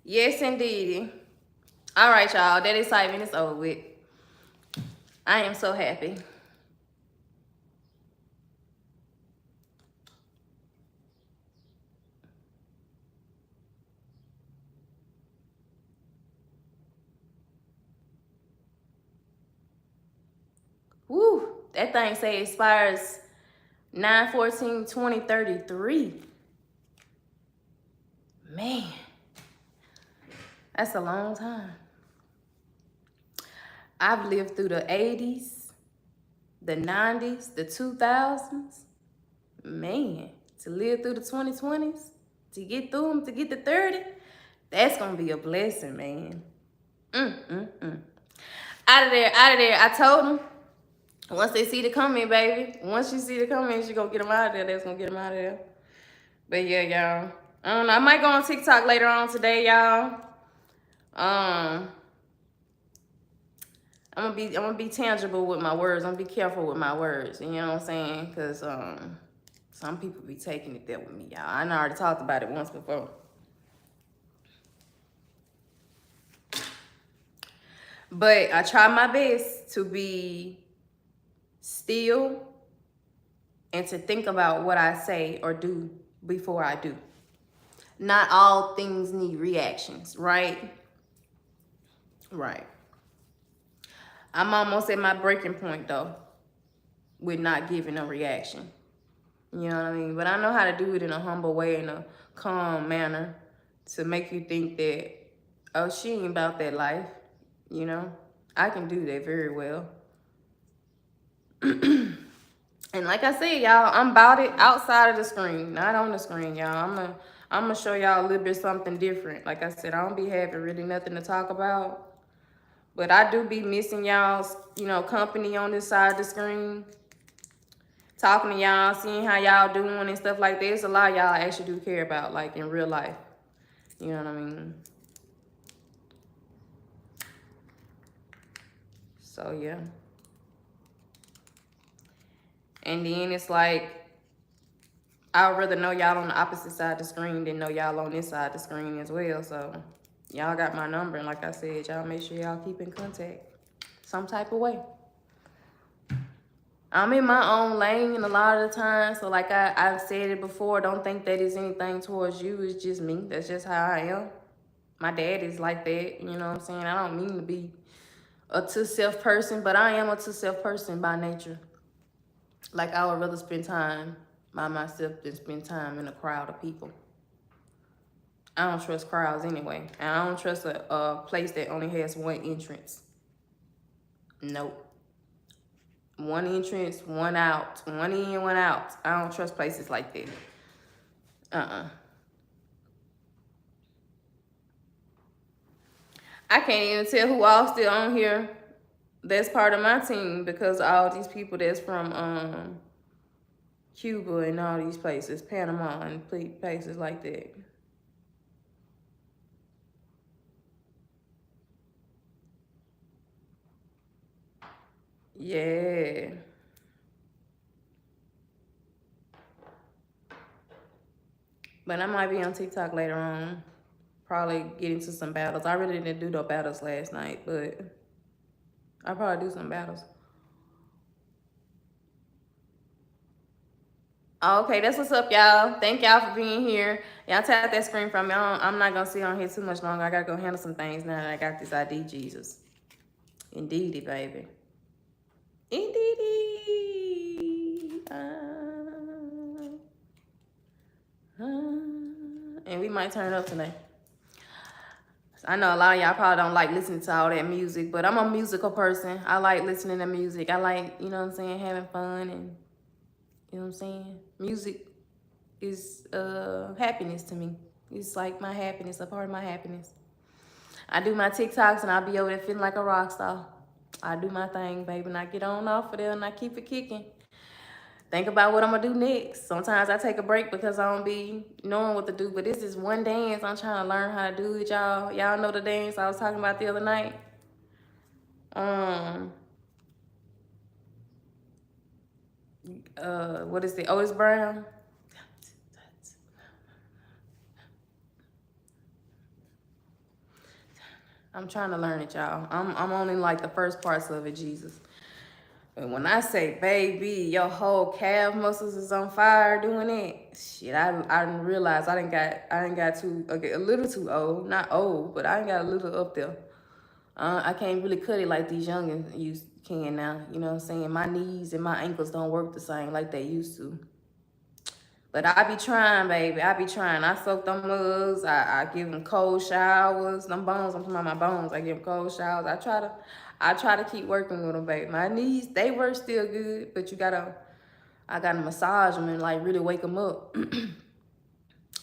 Speaker 1: Yes, indeed. All right, y'all. That excitement is over with. I am so happy. Woo! That thing say expires 9/14/2033. Man, that's a long time. I've lived through the 80s, the 90s, the 2000s. Man, to live through the 2020s, to get through them, to get to 30, that's going to be a blessing, man. Out of there, out of there. I told them, once they see the comment, baby, once you see the comment, you going to get them out of there. That's going to get them out of there. But yeah, y'all. I don't know. I might go on TikTok later on today, y'all. I'm gonna be tangible with my words. I'm gonna be careful with my words. You know what I'm saying? Cause some people be taking it there with me, y'all. I already talked about it once before. But I try my best to be still and to think about what I say or do before I do. Not all things need reactions, right? Right. I'm almost at my breaking point, though, with not giving a reaction. You know what I mean? But I know how to do it in a humble way, in a calm manner, to make you think that, oh, she ain't about that life. You know? I can do that very well. And like I said, y'all, I'm about it outside of the screen, not on the screen, y'all. I'm gonna show y'all a little bit something different. Like I said, I don't be having really nothing to talk about. But I do be missing y'all's, company on this side of the screen. Talking to y'all, seeing how y'all doing and stuff like that. It's a lot y'all actually do care about, like in real life. You know what I mean? So, yeah. And then it's like, I would rather know y'all on the opposite side of the screen than know y'all on this side of the screen as well. So, y'all got my number. And like I said, y'all make sure y'all keep in contact some type of way. I'm in my own lane a lot of the time. So like I've said it before, don't think that it's anything towards you. It's just me. That's just how I am. My dad is like that. You know what I'm saying? I don't mean to be a to-self person, but I am a to-self person by nature. Like I would rather spend time by myself than spend time in a crowd of people. I don't trust crowds anyway. And I don't trust a place that only has one entrance. Nope. One entrance, one out. One in, one out. I don't trust places like that. I can't even tell who all still on here that's part of my team because all these people that's from Cuba and all these places, Panama and places like that. Yeah. But I might be on TikTok later on. Probably get into some battles. I really didn't do no battles last night, but I'll probably do some battles. Okay, that's what's up, y'all. Thank y'all for being here. Y'all tap that screen from me. I'm not gonna sit on here too much longer. I gotta go handle some things now that I got this ID, Jesus. Indeedy, baby. Indeedy. And we might turn it up tonight. I know a lot of y'all probably don't like listening to all that music, but I'm a musical person. I like listening to music. I like, you know what I'm saying, having fun, and you know what I'm saying? Music is happiness to me. It's like my happiness, a part of my happiness. I do my TikToks and I'll be over there feeling like a rock star. I do my thing, baby, and I get on off of there and I keep it kicking. Think about what I'm gonna do next. Sometimes I take a break because I don't be knowing what to do, but this is one dance I'm trying to learn how to do it, y'all. Y'all know the dance I was talking about the other night? What is it? Otis Brown? I'm trying to learn it, y'all. I'm only like the first parts of it, Jesus. And when I say, baby, your whole calf muscles is on fire doing it, shit, I didn't realize I didn't got too, okay, a little too old. Not old, but I done got a little up there. I can't really cut it like these youngins can now. You know what I'm saying? My knees and my ankles don't work the same like they used to. But I be trying, baby. I be trying. I soak them mugs. I give them cold showers. Them bones, I'm talking about my bones. I give them cold showers. I try to keep working with them, baby. My knees, they work still good, but I gotta massage them and like really wake them up.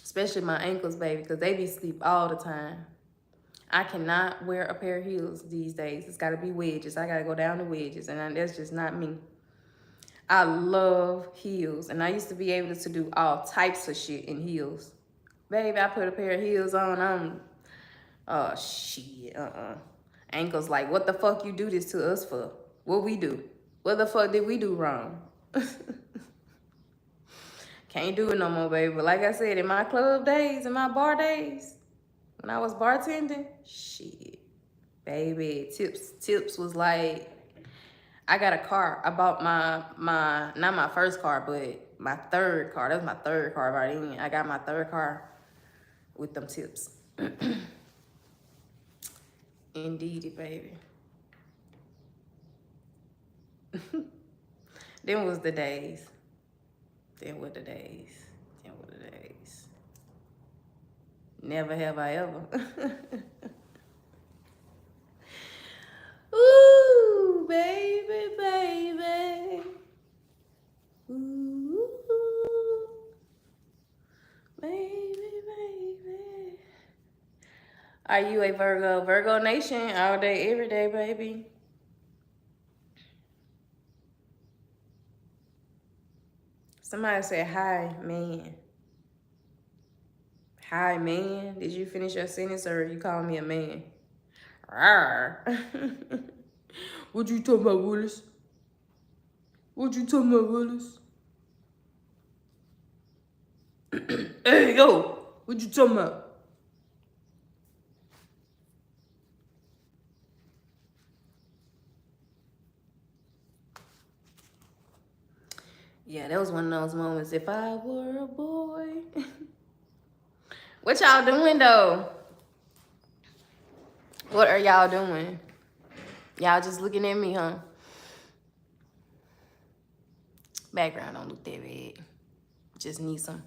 Speaker 1: Especially my ankles, baby, because they be asleep all the time. I cannot wear a pair of heels these days. It's gotta be wedges. I gotta go down to wedges, and that's just not me. I love heels, and I used to be able to do all types of shit in heels. Baby, I put a pair of heels on, oh shit, Ankles like, what the fuck you do this to us for? What we do? What the fuck did we do wrong? Can't do it no more, baby. But like I said, in my club days, in my bar days, when I was bartending, shit, baby, tips was like, I got a car. I bought my not my first car, but my third car. That was my third car right in. I got my third car with them tips. Indeedy, baby. Them was the days. Them were the days. Them were the days. Never have I ever. Ooh, baby, baby. Ooh, baby, baby. Are you a Virgo? Virgo Nation, all day, every day, baby. Somebody said, hi, man. Hi, man. Did you finish your sentence or are you calling me a man? Rawr. What you talking about, Willis? What you talking about, Willis? Hey, yo, what you talking about? Yeah, that was one of those moments. If I were a boy. What y'all doing, though? What are y'all doing? Y'all just looking at me, huh? Background don't look that bad. Just need some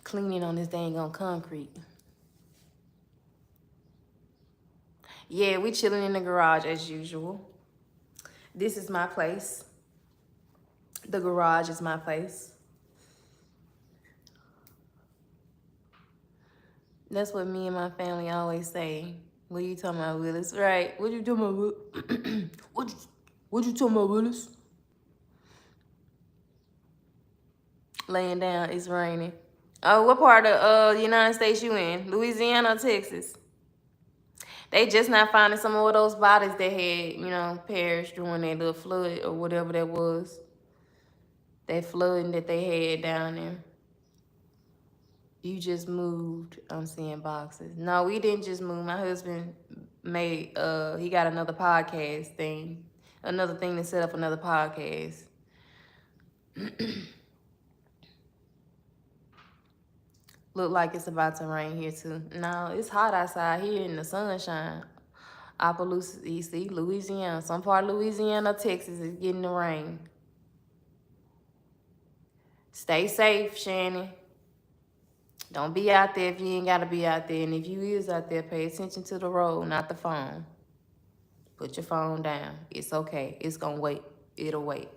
Speaker 1: cleaning on this dang on concrete. Yeah, we chilling in the garage as usual. This is my place. The garage is my place. That's what me and my family always say. What you talking about, Willis? Right. What you talking about? What you talking about, Willis? Laying down, it's raining. Oh, what part of the United States you in? Louisiana or Texas? They just not finding some of those bodies that had, you know, perished during that little flood or whatever that was. That flooding that they had down there. You just moved. I'm seeing boxes. No, we didn't just move. My husband made he got another podcast thing. Another thing to set up another podcast. Look like it's about to rain here too. No, it's hot outside here in the sunshine. Opelousas, you see, Louisiana. Some part of Louisiana, Texas is getting the rain. Stay safe, Shannon. Don't be out there if you ain't gotta be out there. And if you is out there, pay attention to the road, not the phone. Put your phone down. It's okay. It's gonna wait. It'll wait.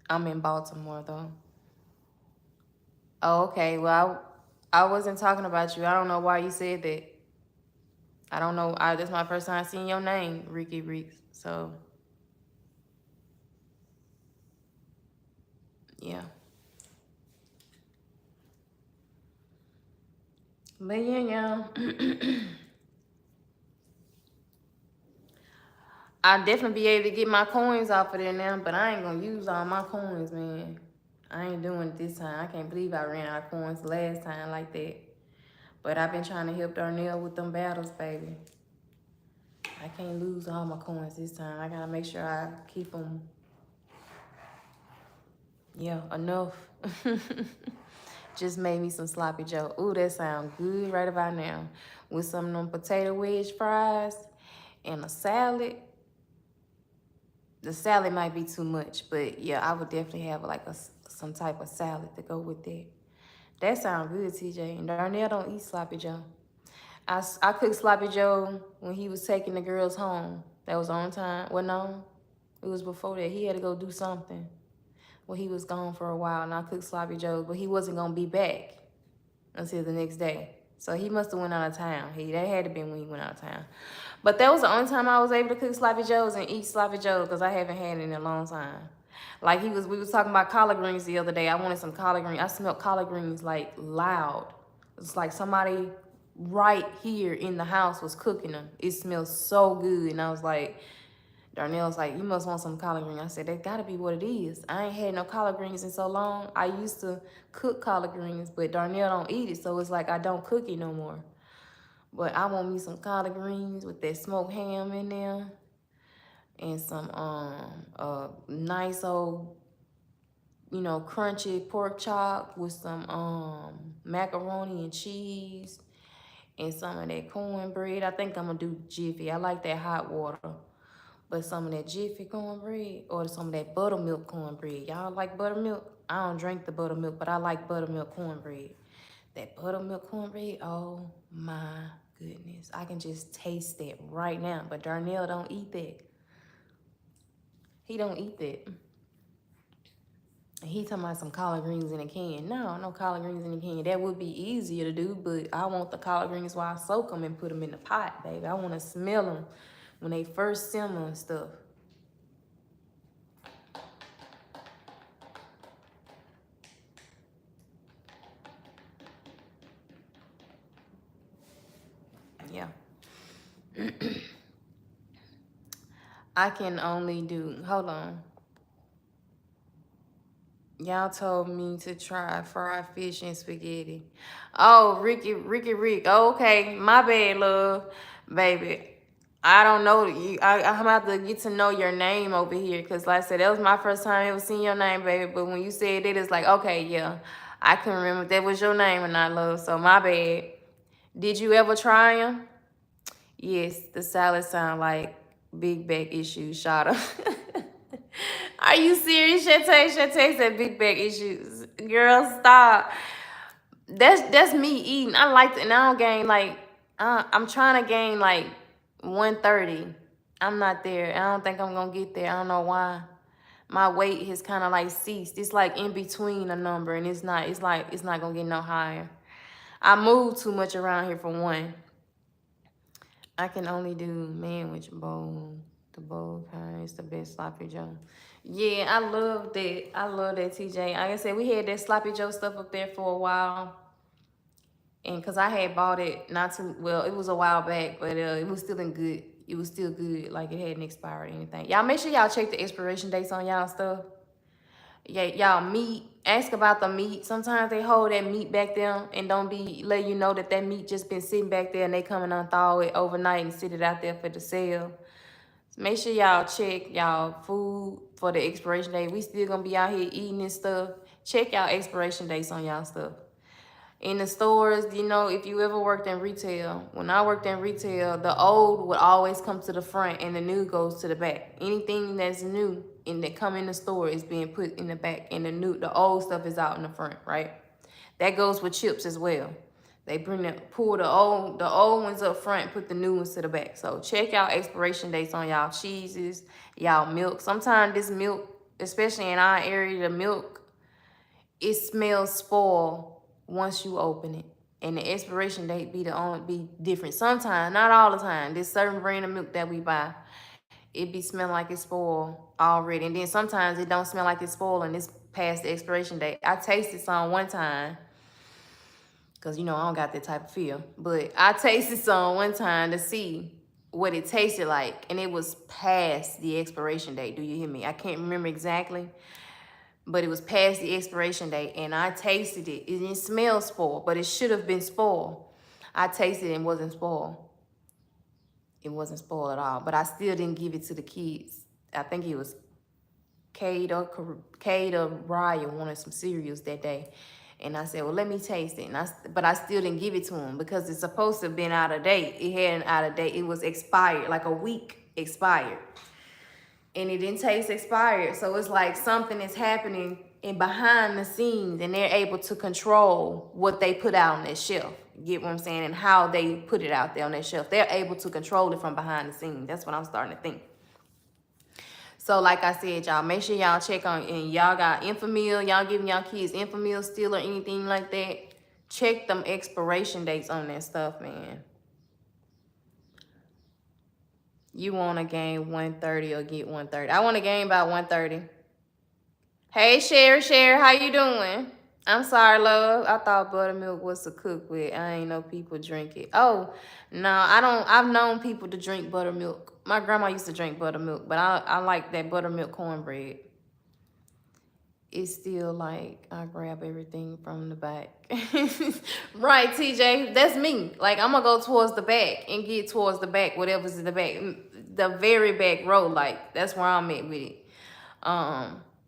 Speaker 1: I'm in Baltimore though. Oh, okay. Well, I wasn't talking about you. I don't know why you said that. I don't know. That's my first time seeing your name, Ricky Reeks. So, yeah. But yeah. I'll definitely be able to get my coins off of there now, but I ain't gonna use all my coins, man. I ain't doing it this time. I can't believe I ran out of coins last time like that. But I've been trying to help Darnell with them battles, baby. I can't lose all my coins this time. I gotta make sure I keep them, yeah, enough. Just made me some sloppy joe. Ooh, that sounds good right about now. With some of them potato wedge fries and a salad. The salad might be too much, but yeah, I would definitely have like some type of salad to go with that. That sounds good, TJ. And Darnell don't eat sloppy joe. I cooked sloppy joe when he was taking the girls home. That was on time. Well, no, it was before that. He had to go do something. Well, he was gone for a while, and I cooked sloppy joe, but he wasn't gonna be back until the next day. So he must have went out of town. That had to be when he went out of town. But that was the only time I was able to cook sloppy joes and eat sloppy joes because I haven't had it in a long time. Like we was talking about collard greens the other day. I wanted some collard greens. I smelled collard greens like loud. It's like somebody right here in the house was cooking them. It smelled so good. And I was like, Darnell's like, you must want some collard greens. I said, that gotta be what it is. I ain't had no collard greens in so long. I used to cook collard greens, but Darnell don't eat it. So it's like I don't cook it no more. But I want me some collard greens with that smoked ham in there. And some nice old, crunchy pork chop with some macaroni and cheese and some of that cornbread. I think I'm gonna do Jiffy. I like that hot water. But some of that Jiffy cornbread or some of that buttermilk cornbread. Y'all like buttermilk? I don't drink the buttermilk, but I like buttermilk cornbread. That buttermilk cornbread, oh my goodness. I can just taste that right now. But Darnell don't eat that. He don't eat that. And he talking about some collard greens in a can. No collard greens in a can. That would be easier to do, but I want the collard greens while I soak them and put them in the pot, baby. I want to smell them when they first simmer and stuff. Yeah. I can only do, hold on. Y'all told me to try fried fish and spaghetti. Oh, Rick. Oh, okay, my bad, love. Baby, I don't know you. I'm about to get to know your name over here. Because like I said, that was my first time ever seeing your name, baby. But when you said it, it's like, okay, yeah. I couldn't remember if that was your name or not, love. So my bad. Did you ever try them? Yes, the salad sound like big back issues, Shada. Are you serious, Shantae? Shantae said big back issues. Girl, stop. That's me eating. I like it, and I don't gain like I'm trying to gain like 130. I'm not there. I don't think I'm gonna get there. I don't know why. My weight has kind of like ceased. It's like in between a number, and it's not gonna get no higher. I move too much around here for one. I can only do manwich bowl. The bowl kind is the best sloppy joe. Yeah, I love that. I love that, TJ. Like I said, we had that sloppy joe stuff up there for a while. And because I had bought it it was a while back, but it was still in good. It was still good. Like it hadn't expired or anything. Y'all make sure y'all check the expiration dates on y'all stuff. Yeah, y'all meat. Ask about the meat. Sometimes they hold that meat back there and don't be let you know that that meat just been sitting back there and they come and unthaw it overnight and sit it out there for the sale. Make sure y'all check y'all food for the expiration date. We still gonna be out here eating this stuff. Check y'all expiration dates on y'all stuff. In the stores, you know, if you ever worked in retail, when I worked in retail, the old would always come to the front and the new goes to the back. Anything that's new and that come in the store is being put in the back, and the old stuff is out in the front, right? That goes with chips as well. They pull the old ones up front, put the new ones to the back. So check out expiration dates on y'all cheeses, y'all milk. Sometimes this milk, especially in our area, the milk, it smells spoiled once you open it. And the expiration date be different. Sometimes, not all the time. This certain brand of milk that we buy, it be smelling like it's spoiled already. And then sometimes it don't smell like it's spoiled and it's past the expiration date. I tasted some one time, because, you know, I don't got that type of feel. But I tasted some one time to see what it tasted like. And it was past the expiration date. Do you hear me? I can't remember exactly. But it was past the expiration date. And I tasted it. It didn't smell spoiled. But it should have been spoiled. I tasted it and wasn't spoiled. It wasn't spoiled at all. But I still didn't give it to the kids. I think it was Kate or Raya wanted some cereals that day. And I said, well, let me taste it. But I still didn't give it to him because it's supposed to have been out of date. It had an out of date. It was expired, like a week expired. And it didn't taste expired. So it's like something is happening in behind the scenes and they're able to control what they put out on that shelf. Get what I'm saying? And how they put it out there on that shelf. They're able to control it from behind the scenes. That's what I'm starting to think. So like I said, y'all, make sure y'all check on, and y'all got Infamil, y'all giving y'all kids Infamil still or anything like that. Check them expiration dates on that stuff, man. You want to gain 130 or get 130. I want to gain about 130. Hey, Sherry, how you doing? I'm sorry, love. I thought buttermilk was to cook with. I ain't know people drink it. Oh, no, I don't. I've known people to drink buttermilk. My grandma used to drink buttermilk, but I like that buttermilk cornbread. It's still like I grab everything from the back. Right, TJ, that's me. Like, I'm gonna go towards the back and get towards the back, whatever's in the back, the very back row. Like, that's where I'm at with it.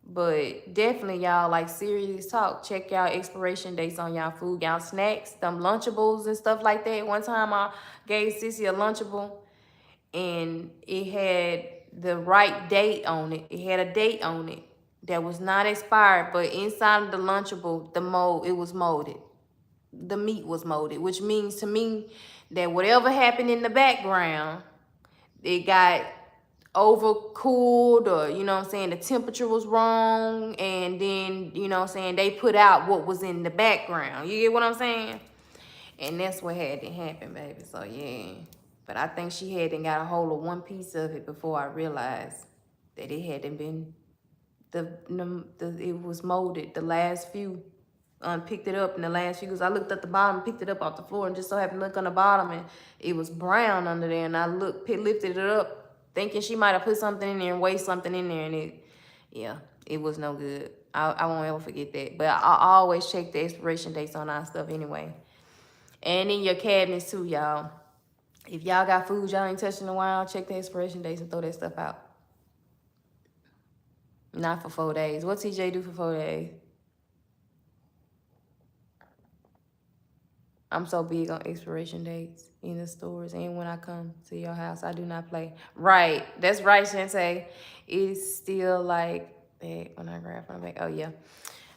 Speaker 1: But definitely, y'all, like, serious talk. Check y'all expiration dates on y'all food, y'all snacks, them Lunchables and stuff like that. One time I gave Sissy a Lunchable and it had the right date on it. It had a date on it that was not expired, but inside of the Lunchable, it was molded. The meat was molded, which means to me that whatever happened in the background, it got overcooled, or, you know what I'm saying, the temperature was wrong, and then, you know what I'm saying, they put out what was in the background. You get what I'm saying? And that's what had to happen, baby. So, yeah. But I think she hadn't got a hold of one piece of it before I realized that it hadn't been, it was molded. The last few, picked it up in the last few, because I looked at the bottom, picked it up off the floor, and just so happened to look on the bottom, and it was brown under there, and I lifted it up, thinking she might have put something in there and weighed something in there, and it was no good. I won't ever forget that. But I always check the expiration dates on our stuff anyway. And in your cabinets too, y'all. If y'all got food y'all ain't touched in a while, check the expiration dates and throw that stuff out. Not for 4 days. What TJ do for 4 days? I'm so big on expiration dates in the stores, and when I come to your house, I do not play. Right, that's right, Shantae. It's still like that when I grab from the back. Oh yeah,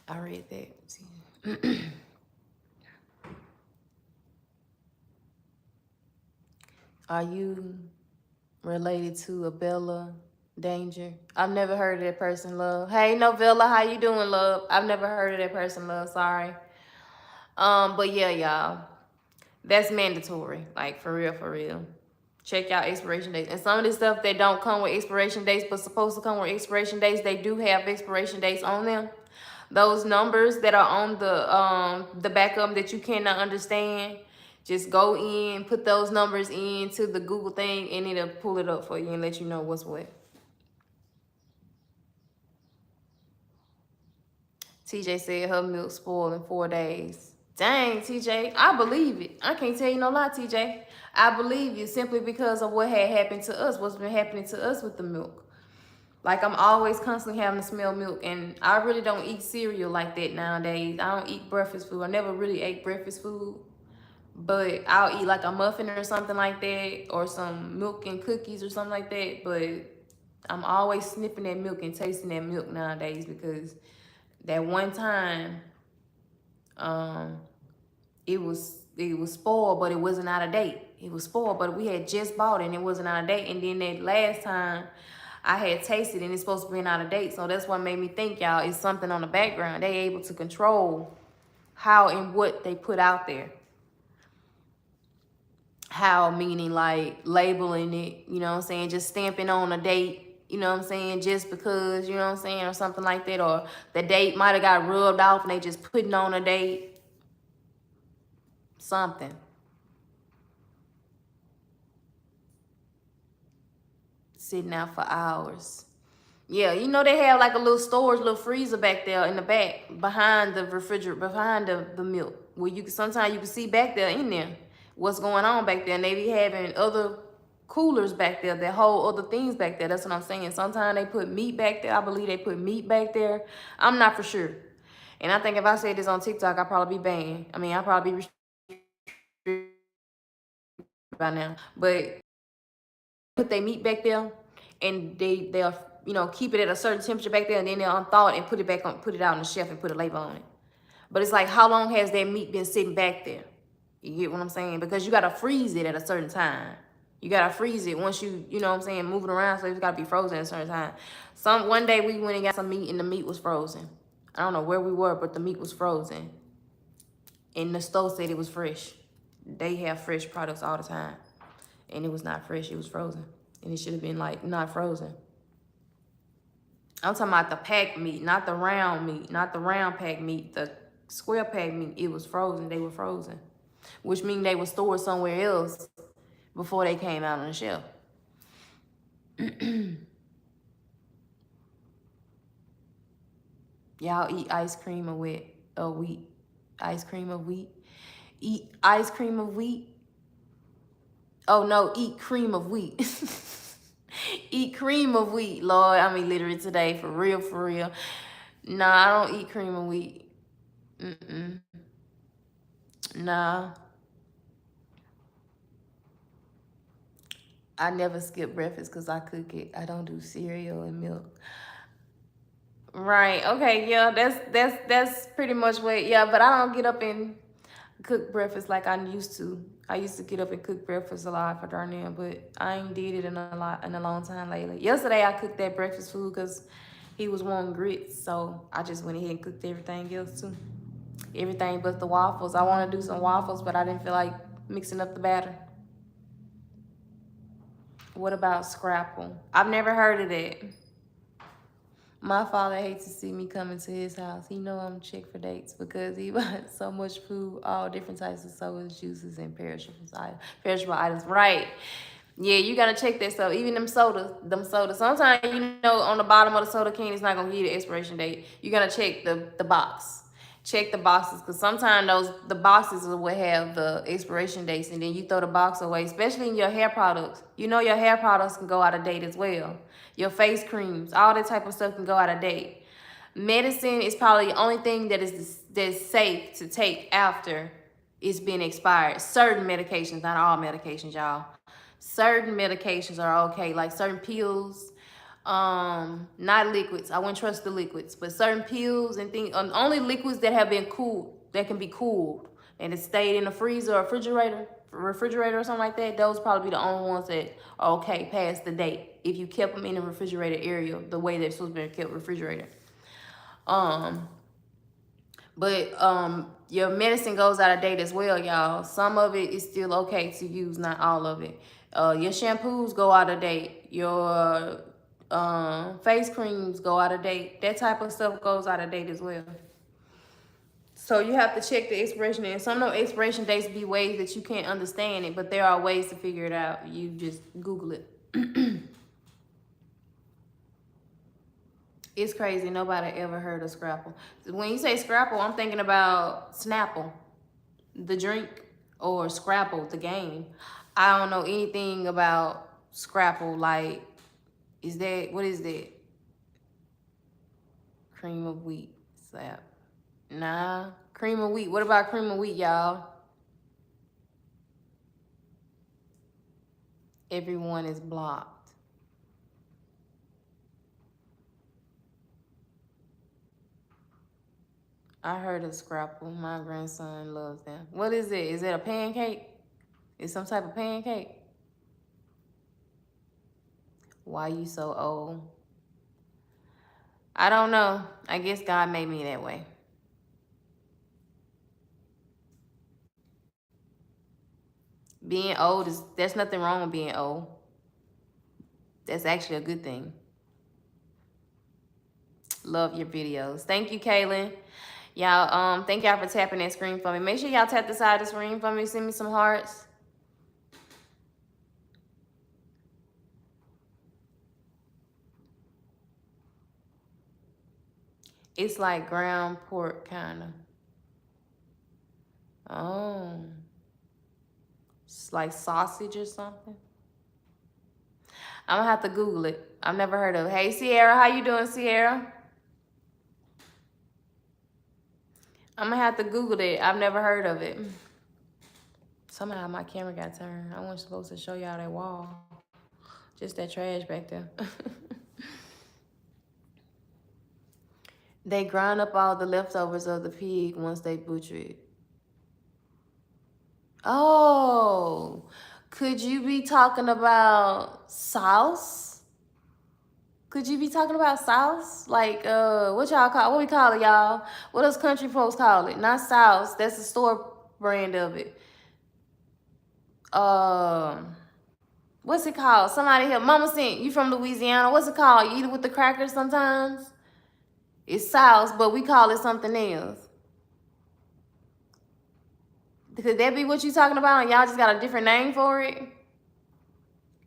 Speaker 1: I read that. Are you related to a Bella Danger? I've never heard of that person, love. Hey, Novella, how you doing, love? I've never heard of that person, love. Sorry. But yeah, y'all, that's mandatory. Like, for real, for real. Check out expiration dates. And some of this stuff that don't come with expiration dates, but supposed to come with expiration dates, they do have expiration dates on them. Those numbers that are on the back of them that you cannot understand, just go in, put those numbers into the Google thing, and it'll pull it up for you and let you know what's what. TJ said her milk spoiled in 4 days. Dang, TJ, I believe it. I can't tell you no lie, TJ. I believe you simply because of what had happened to us, what's been happening to us with the milk. Like, I'm always constantly having to smell milk, and I really don't eat cereal like that nowadays. I don't eat breakfast food. I never really ate breakfast food, but I'll eat like a muffin or something like that, or some milk and cookies or something like that. But I'm always sniffing that milk and tasting that milk nowadays because that one time, it was spoiled, but it wasn't out of date. It was spoiled, but we had just bought it and it wasn't out of date. And then that last time I had tasted and it's supposed to be out of date. So that's what made me think, y'all, it's something on the background. They able to control how and what they put out there. How, meaning like labeling it, you know what I'm saying, just stamping on a date, you know what I'm saying, just because, you know what I'm saying, or something like that, or the date might have got rubbed off and they just putting on a date. Something. Sitting out for hours. Yeah, you know they have like a little storage, little freezer back there in the back behind the refrigerator, behind the milk, where you can sometimes you can see back there in there what's going on back there, and they be having other coolers back there that hold other things back there. That's what I'm saying. Sometimes they put meat back there. I believe they put meat back there. I'm not for sure, and I think if I said this on TikTok, I'd probably be banned. I mean, I'd probably be restricted by now, but put their meat back there, and they'll, you know, keep it at a certain temperature back there, and then they'll unthaw it and put it back on, put it out on the shelf and put a label on it. But it's like, how long has that meat been sitting back there? You get what I'm saying? Because you gotta freeze it at a certain time. You gotta freeze it once you know what I'm saying, move it around, so it's gotta be frozen at a certain time. One day we went and got some meat and the meat was frozen. I don't know where we were, but the meat was frozen. And the store said it was fresh. They have fresh products all the time. And it was not fresh, it was frozen. And it should have been like not frozen. I'm talking about the packed meat, not the round meat, not the round packed meat, the square packed meat. It was frozen, they were frozen. Which means they were stored somewhere else before they came out on the shelf. Y'all eat ice cream of wheat. Ice cream of wheat. Eat ice cream of wheat. Oh no, eat cream of wheat. Eat cream of wheat, Lord. I mean, literally today, for real, for real. Nah, I don't eat cream of wheat. Nah. I never skip breakfast because I cook it. I don't do cereal and milk. Right. Okay. Yeah. That's pretty much what. Yeah. But I don't get up and cook breakfast like I used to. I used to get up and cook breakfast a lot for Darnell, but I ain't did it in a long time lately. Yesterday I cooked that breakfast food because he was wanting grits, so I just went ahead and cooked everything else too. Everything but the waffles. I want to do some waffles, but I didn't feel like mixing up the batter. What about scrapple? I've never heard of that. My father hates to see me coming to his house. He know I'm check for dates because he buys so much food, all different types of sodas, juices, and perishable items. Right. Yeah, you gotta check that stuff. Even them sodas. Sometimes, you know, on the bottom of the soda can, it's not gonna give you the expiration date. You gotta check the box. Check the boxes, because sometimes the boxes will have the expiration dates, and then you throw the box away, especially in your hair products. You know your hair products can go out of date as well. Your face creams, all that type of stuff can go out of date. Medicine is probably the only thing that's safe to take after it's been expired. Certain medications, not all medications, y'all. Certain medications are okay, like certain pills, not liquids. I wouldn't trust the liquids, but certain pills and things, only liquids that have been cooled, that can be cooled and it stayed in the freezer or refrigerator or something like that. Those probably be the only ones that are okay past the date if you kept them in the refrigerator area the way they're supposed to be kept refrigerated. But your medicine goes out of date as well, y'all. Some of it is still okay to use, not all of it. Your shampoos go out of date. Your face creams go out of date. That type of stuff goes out of date as well. So you have to check the expiration date. Some of the expiration dates be ways that you can't understand it, but there are ways to figure it out. You just Google it. It's crazy. Nobody ever heard of Scrapple. When you say Scrapple, I'm thinking about Snapple, the drink, or Scrapple, the game. I don't know anything about Scrapple. Like, what is that? Cream of wheat sap. Nah, cream of wheat. What about cream of wheat, y'all? Everyone is blocked. I heard of Scrapple. My grandson loves them. What is it? Is it a pancake? It's some type of pancake? Why you so old? I don't know. I guess God made me that way. Being old there's nothing wrong with being old. That's actually a good thing. Love your videos. Thank you, Kaylin. Y'all, thank y'all for tapping that screen for me. Make sure y'all tap the side of the screen for me. Send me some hearts. It's like ground pork, kind of. Oh. It's like sausage or something. I'm gonna have to Google it. I've never heard of it. Hey, Sierra, how you doing, Sierra? I'm gonna have to Google it. I've never heard of it. Somehow my camera got turned. I wasn't supposed to show y'all that wall. Just that trash back there. They grind up all the leftovers of the pig once they butcher it. Oh, could you be talking about sauce? Could you be talking about sauce? Like, what we call it, y'all? What does country folks call it? Not sauce. That's the store brand of it. What's it called? Somebody here. Mama sent you from Louisiana. What's it called? You eat it with the crackers sometimes? It's sauce, but we call it something else. Could that be what you talking about and y'all just got a different name for it?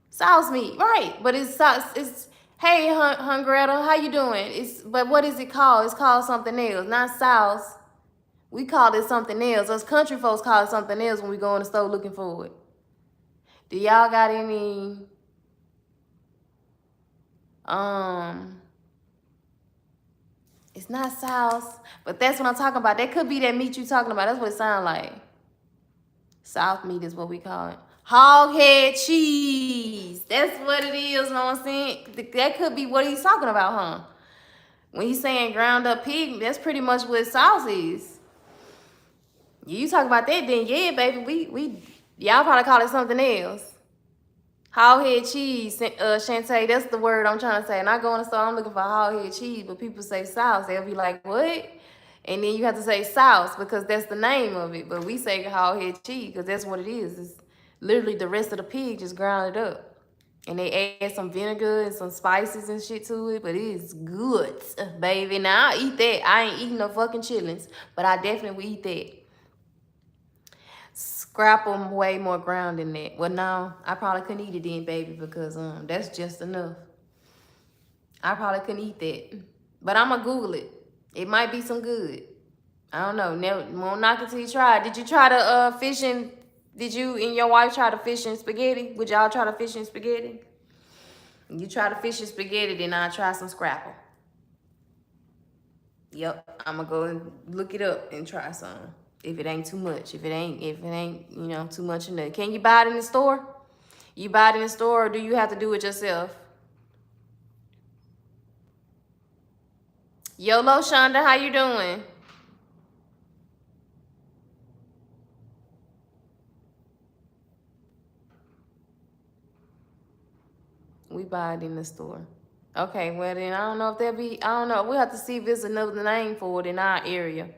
Speaker 1: Sauce meat, right. But it's sauce. It's, hey, Hungretta, how you doing? But what is it called? It's called something else, not sauce. We call it something else. Us country folks call it something else when we go in the store looking for it. Do y'all got any, it's not sauce, but that's what I'm talking about. That could be that meat you talking about. That's what it sounds like. South meat is what we call it. Hog head cheese. That's what it is, you know what I'm saying? That could be what he's talking about, huh? When he's saying ground up pig, that's pretty much what sauce is. You talk about that, then yeah, baby, we y'all probably call it something else. Hog head cheese, Shantae, that's the word I'm trying to say. And I go in the store, I'm looking for hog head cheese, but people say sauce. They'll be like, what? And then you have to say sauce because that's the name of it. But we say hog head cheese because that's what it is. It's literally the rest of the pig just ground it up. And they add some vinegar and some spices and shit to it, but it's good, baby. Now, I'll eat that. I ain't eating no fucking chillings, but I definitely will eat that. Scrap them way more ground than that. Well, no, I probably couldn't eat it then, baby, because that's just enough. I probably couldn't eat that. But I'm going to Google it. It might be some good. I don't know. Never, won't knock it till you try. Did you try to fish in, did you and your wife try to fish in spaghetti? Would y'all try to fish in spaghetti? You try to fish in spaghetti, then I'll try some Scrapple. Yep, I'm going to go and look it up and try some. If it ain't too much. If it ain't, you know, too much enough. Can you buy it in the store? You buy it in the store, or do you have to do it yourself? YOLO Shonda, how you doing? We buy it in the store. Okay, well then I don't know if there'll be, I don't know. We'll have to see if there's another name for it in our area.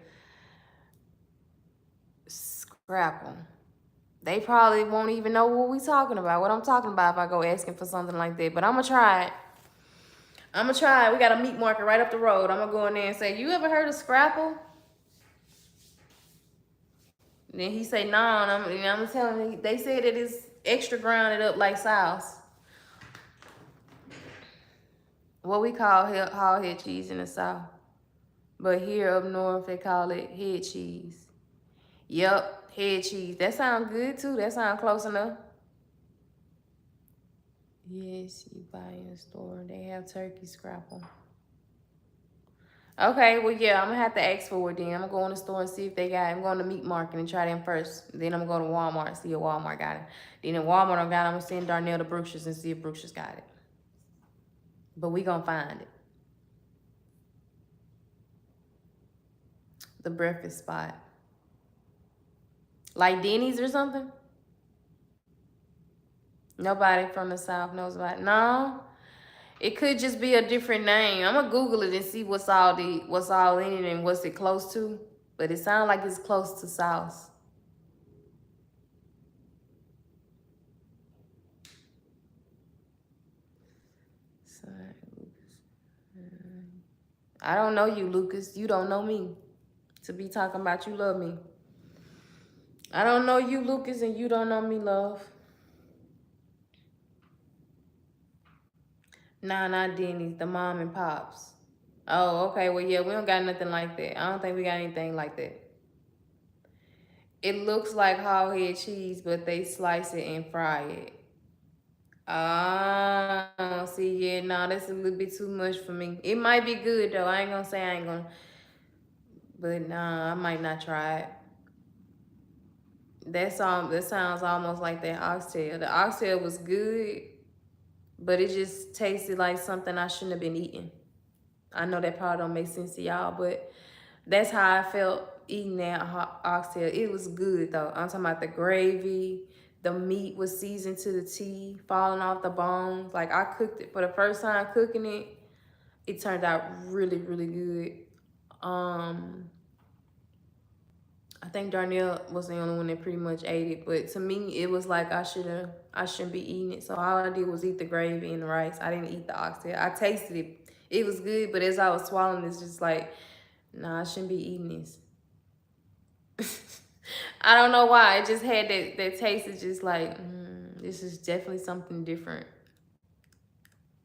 Speaker 1: Scrapple. They probably won't even know what we talking about, what I'm talking about if I go asking for something like that. But I'm going to try it. I'm going to try it. We got a meat market right up the road. I'm going to go in there and say, you ever heard of Scrapple? And then he say, no, and I'm telling him, they said it is extra grounded up like sauce. What we call hog head cheese in the South. But here up north, they call it head cheese. Yep, head cheese. That sounds good too. That sounds close enough. Yes, you buy in the store. They have turkey scrapple. Okay, well, yeah, I'm going to have to ask for it then. I'm going to go in the store and see if they got it. I'm going to meat market and try them first. Then I'm going to go to Walmart and see if Walmart got it. Then if Walmart don't got it, I'm going to send Darnell to Brookshire's and see if Brookshire's got it. But we going to find it. The breakfast spot. Like Denny's or something? Nobody from the South knows about it. No. It could just be a different name. I'm gonna Google it and see what's all in it and what's it close to. But it sounds like it's close to South. I don't know you, Lucas. You don't know me. To be talking about you love me. I don't know you, Lucas, and you don't know me, love. Nah, not Denny's. The mom and pops. Oh, okay. Well, yeah, we don't got nothing like that. I don't think we got anything like that. It looks like hog head cheese, but they slice it and fry it. See, yeah, no, that's a little bit too much for me. It might be good, though. I ain't gonna say I ain't gonna. But nah, I might not try it. That sounds almost like that oxtail. The oxtail was good, but it just tasted like something I shouldn't have been eating. I know that probably don't make sense to y'all, but that's how I felt eating that oxtail. It was good, though. I'm talking about the gravy. The meat was seasoned to the T, falling off the bones. Like, I cooked it for the first time cooking it. It turned out really, really good. I think Darnell was the only one that pretty much ate it. But to me, it was like I shouldn't be eating it. So all I did was eat the gravy and the rice. I didn't eat the oxtail. I tasted it. It was good, but as I was swallowing, it's just like, nah, I shouldn't be eating this. I don't know why. It just had that taste. It's just like, this is definitely something different.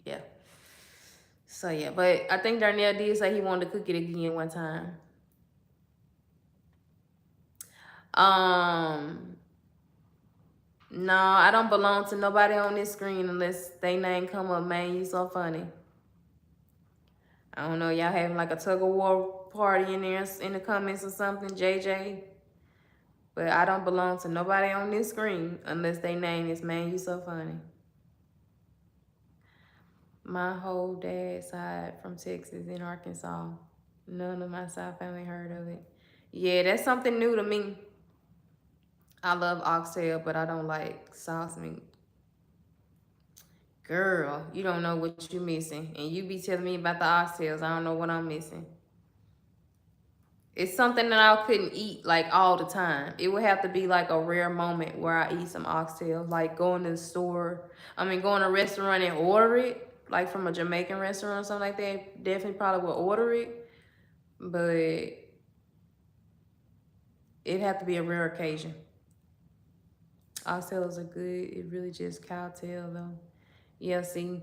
Speaker 1: Yeah. So, yeah. But I think Darnell did say he wanted to cook it again one time. No, I don't belong to nobody on this screen unless they name come up, man. You so funny. I don't know. Y'all having like a tug-of-war party in there in the comments or something, JJ? But I don't belong to nobody on this screen unless they name is, man, you so funny. My whole dad's side from Texas in Arkansas. None of my side family heard of it. Yeah, that's something new to me. I love oxtail, but I don't like sauce meat. Girl, you don't know what you're missing. And you be telling me about the oxtails. I don't know what I'm missing. It's something that I couldn't eat like all the time. It would have to be like a rare moment where I eat some oxtail. Like going to the store. Going to a restaurant and order it. Like from a Jamaican restaurant or something like that. Definitely probably would order it. But it'd have to be a rare occasion. Oxtails are good. It really just cow tail though. Yeah, see.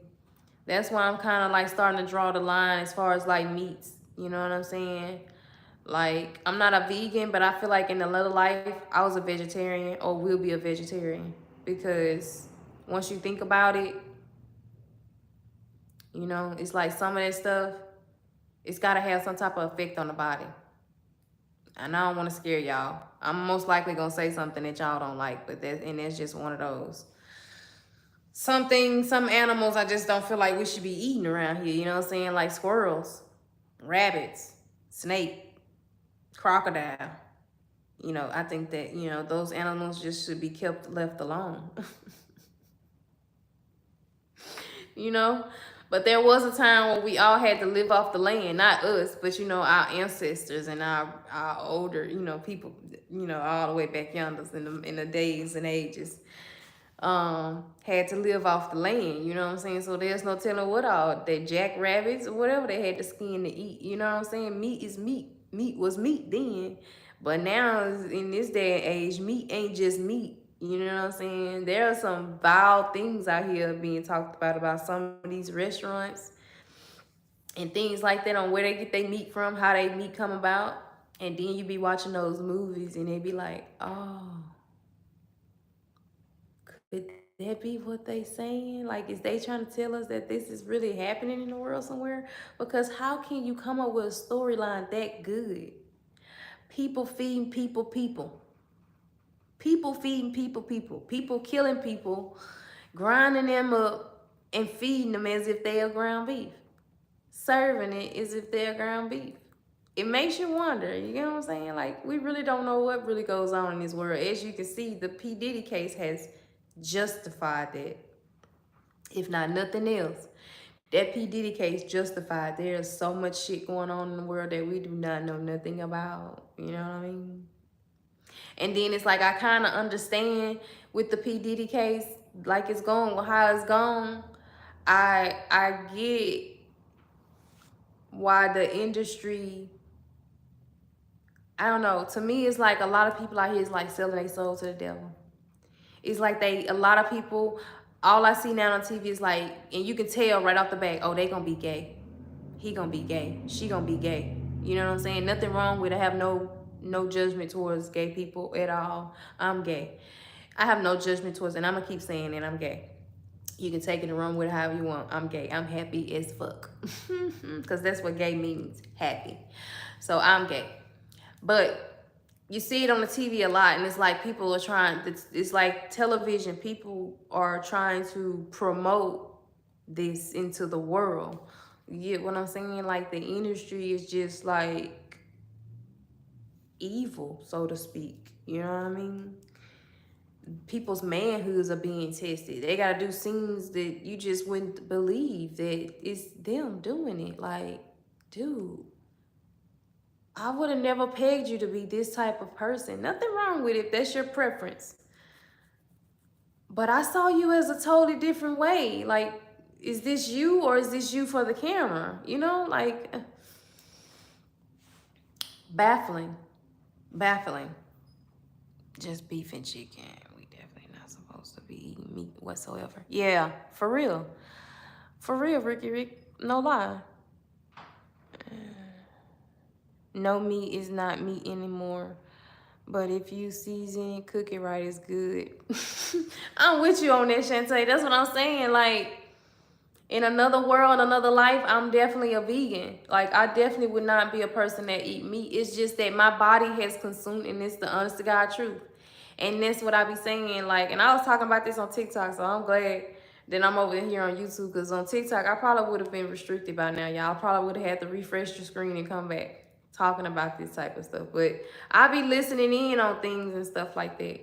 Speaker 1: That's why I'm kind of like starting to draw the line as far as like meats. You know what I'm saying? Like, I'm not a vegan, but I feel like in another life, I was a vegetarian or will be a vegetarian. Because once you think about it, you know, it's like some of that stuff, it's got to have some type of effect on the body. And I don't want to scare y'all. I'm most likely going to say something that y'all don't like, but that's just one of those. Some animals I just don't feel like we should be eating around here. You know what I'm saying? Like squirrels, rabbits, snake, crocodile. You know, I think that, you know, those animals just should be left alone. You know? But there was a time when we all had to live off the land. Not us, but, you know, our ancestors and our older, you know, people, you know, all the way back yonder in the days and ages. Had to live off the land, you know what I'm saying? So there's no telling what all, they jackrabbits or whatever they had the skin to eat, you know what I'm saying? Meat is meat. Meat was meat then. But now, in this day and age, meat ain't just meat. You know what I'm saying? There are some vile things out here being talked about some of these restaurants. and things like that on where they get their meat from, how they meat come about. And then you be watching those movies and they be like, oh, could that be what they saying? Like, is they trying to tell us that this is really happening in the world somewhere? Because how can you come up with a storyline that good? People feeding people, people. People feeding people, people. People killing people, grinding them up and feeding them as if they are ground beef. Serving it as if they're ground beef. It makes you wonder, you know what I'm saying? Like, we really don't know what really goes on in this world. As you can see, the P. Diddy case has justified that. If not nothing else, that P. Diddy case justified. There's so much shit going on in the world that we do not know nothing about. You know what I mean? And then it's like, I kind of understand with the P. Diddy case, like it's going, how it's gone. I get why the industry, I don't know. To me, it's like a lot of people out here is like selling their soul to the devil. It's like a lot of people, all I see now on TV is like, and you can tell right off the bat, oh, they gonna be gay. He gonna be gay. She gonna be gay. You know what I'm saying? Nothing wrong with it. I have no judgment towards gay people at all. I'm gay. I have no judgment towards it. And I'm gonna keep saying that I'm gay. You can take it and run with it however you want. I'm gay. I'm happy as fuck. Because that's what gay means, happy. So I'm gay. But you see it on the TV a lot, and it's like people are trying, it's like television, people are trying to promote this into the world. You get what I'm saying? Like, the industry is just like evil, so to speak. You know what I mean? People's manhoods are being tested. They gotta do scenes that you just wouldn't believe that it's them doing it. Like, dude, I would have never pegged you to be this type of person. Nothing wrong with it. That's your preference. But I saw you as a totally different way. Like, is this you or is this you for the camera? You know, like, baffling. Baffling. Just beef and chicken. We definitely not supposed to be eating meat whatsoever. Yeah, for real. For real, Ricky Rick. No lie. No meat is not meat anymore. But if you season it, cook it right, it's good. I'm with you on that, Shantae. That's what I'm saying. Like, in another world, another life, I'm definitely a vegan. Like, I definitely would not be a person that eat meat. It's just that my body has consumed, and it's the honest to God truth. And that's what I be saying. Like, and I was talking about this on TikTok, so I'm glad that I'm over here on YouTube. Because on TikTok, I probably would have been restricted by now, y'all. Probably would have had to refresh the screen and come back talking about this type of stuff. But I be listening in on things and stuff like that.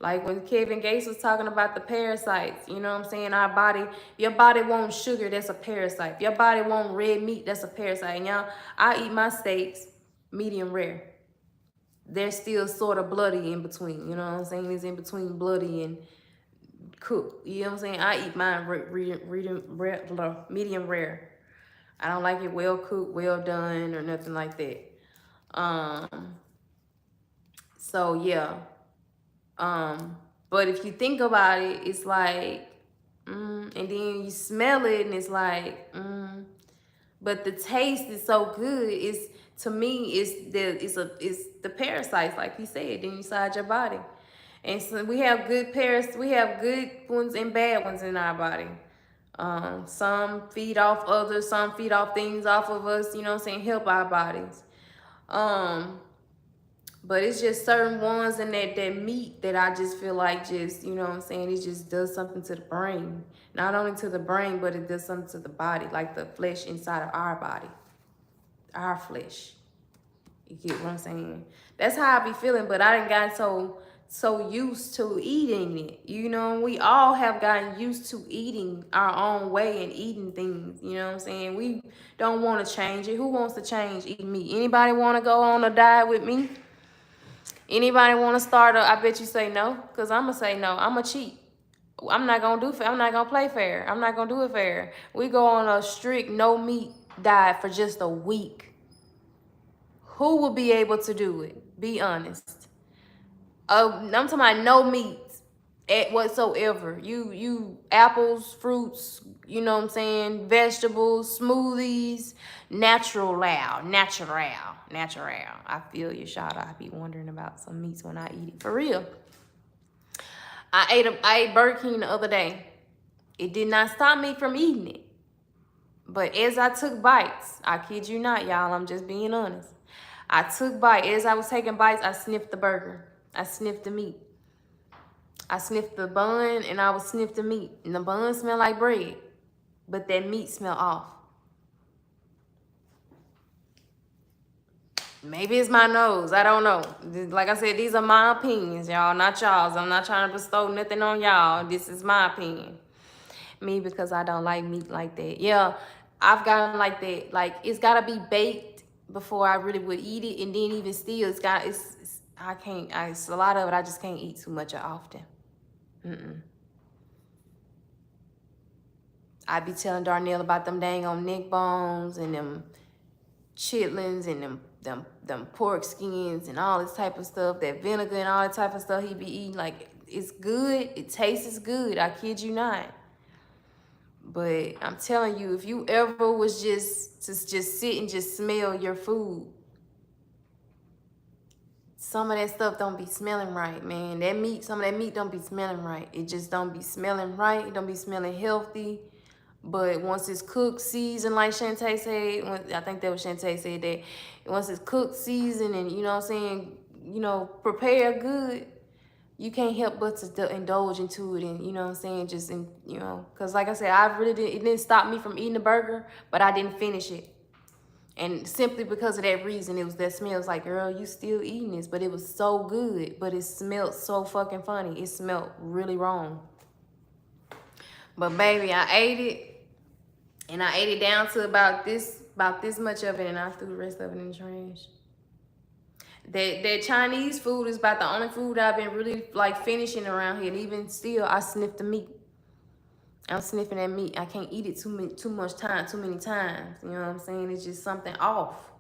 Speaker 1: Like when Kevin Gates was talking about the parasites, you know what I'm saying? Our body, your body wants sugar, that's a parasite. Your body wants red meat, that's a parasite. And y'all, I eat my steaks medium rare. They're still sort of bloody in between, you know what I'm saying? It's in between bloody and cooked, you know what I'm saying? I eat mine medium rare. I don't like it well cooked, well done, or nothing like that. So yeah. But if you think about it, it's like, and then you smell it and it's like, but the taste is so good. It's, to me, it's the parasites, like you said, inside your body. And so we have good we have good ones and bad ones in our body. Some feed off others, some feed off things off of us, you know what I'm saying, help our bodies. But it's just certain ones in that meat that I just feel like just, you know what I'm saying, it just does something to the brain. Not only to the brain, but it does something to the body, like the flesh inside of our body. Our flesh. You get what I'm saying? That's how I be feeling, but I done gotten so used to eating it. You know, we all have gotten used to eating our own way and eating things. You know what I'm saying? We don't want to change it. Who wants to change eating meat? Anybody want to go on a diet with me? Anybody want to start I bet you say no, because I'm going to say no. I'm going to cheat. I'm not going to I'm not going to play fair. I'm not going to do it fair. We go on a strict no meat diet for just a week. Who will be able to do it? Be honest. I'm talking about no meat. whatsoever. You apples, fruits, you know what I'm saying, vegetables, smoothies, natural. I feel your shot. I be wondering about some meats when I eat it. For real. I ate Burger King the other day. It did not stop me from eating it. But as I took bites, I kid you not, y'all, I'm just being honest. I took bites. As I was taking bites, I sniffed the burger. I sniffed the meat. I sniffed the bun and I would sniff the meat. And the bun smelled like bread. But that meat smelled off. Maybe it's my nose. I don't know. Like I said, these are my opinions, y'all, not y'all's. I'm not trying to bestow nothing on y'all. This is my opinion. Me, because I don't like meat like that. Yeah, I've gotten like that. Like, it's got to be baked before I really would eat it. And then even still, it's a lot of it I just can't eat too much or often. I be telling Darnell about them dang on neck bones and them chitlins and them pork skins and all this type of stuff, that vinegar and all that type of stuff he be eating. Like, it's good. It tastes good. I kid you not. But I'm telling you, if you ever was just sit and just smell your food, some of that stuff don't be smelling right, man. Some of that meat don't be smelling right. It just don't be smelling right. It don't be smelling healthy. But once it's cooked, seasoned, like Shantae said, I think that was Shantae said that, once it's cooked, seasoned, and, you know what I'm saying, you know, prepared good, you can't help but to indulge into it, and, you know what I'm saying, just, you know, because like I said, it didn't stop me from eating the burger, but I didn't finish it. And simply because of that reason, it was that smell. It was like, girl, you still eating this, but it was so good, but it smelled so fucking funny. It smelled really wrong. But baby, I ate it, and I ate it down to about this much of it, and I threw the rest of it in the trash. That Chinese food is about the only food I've been really like finishing around here. And even still, I sniff the meat. I'm sniffing that meat. I can't eat it too many times. You know what I'm saying? It's just something off.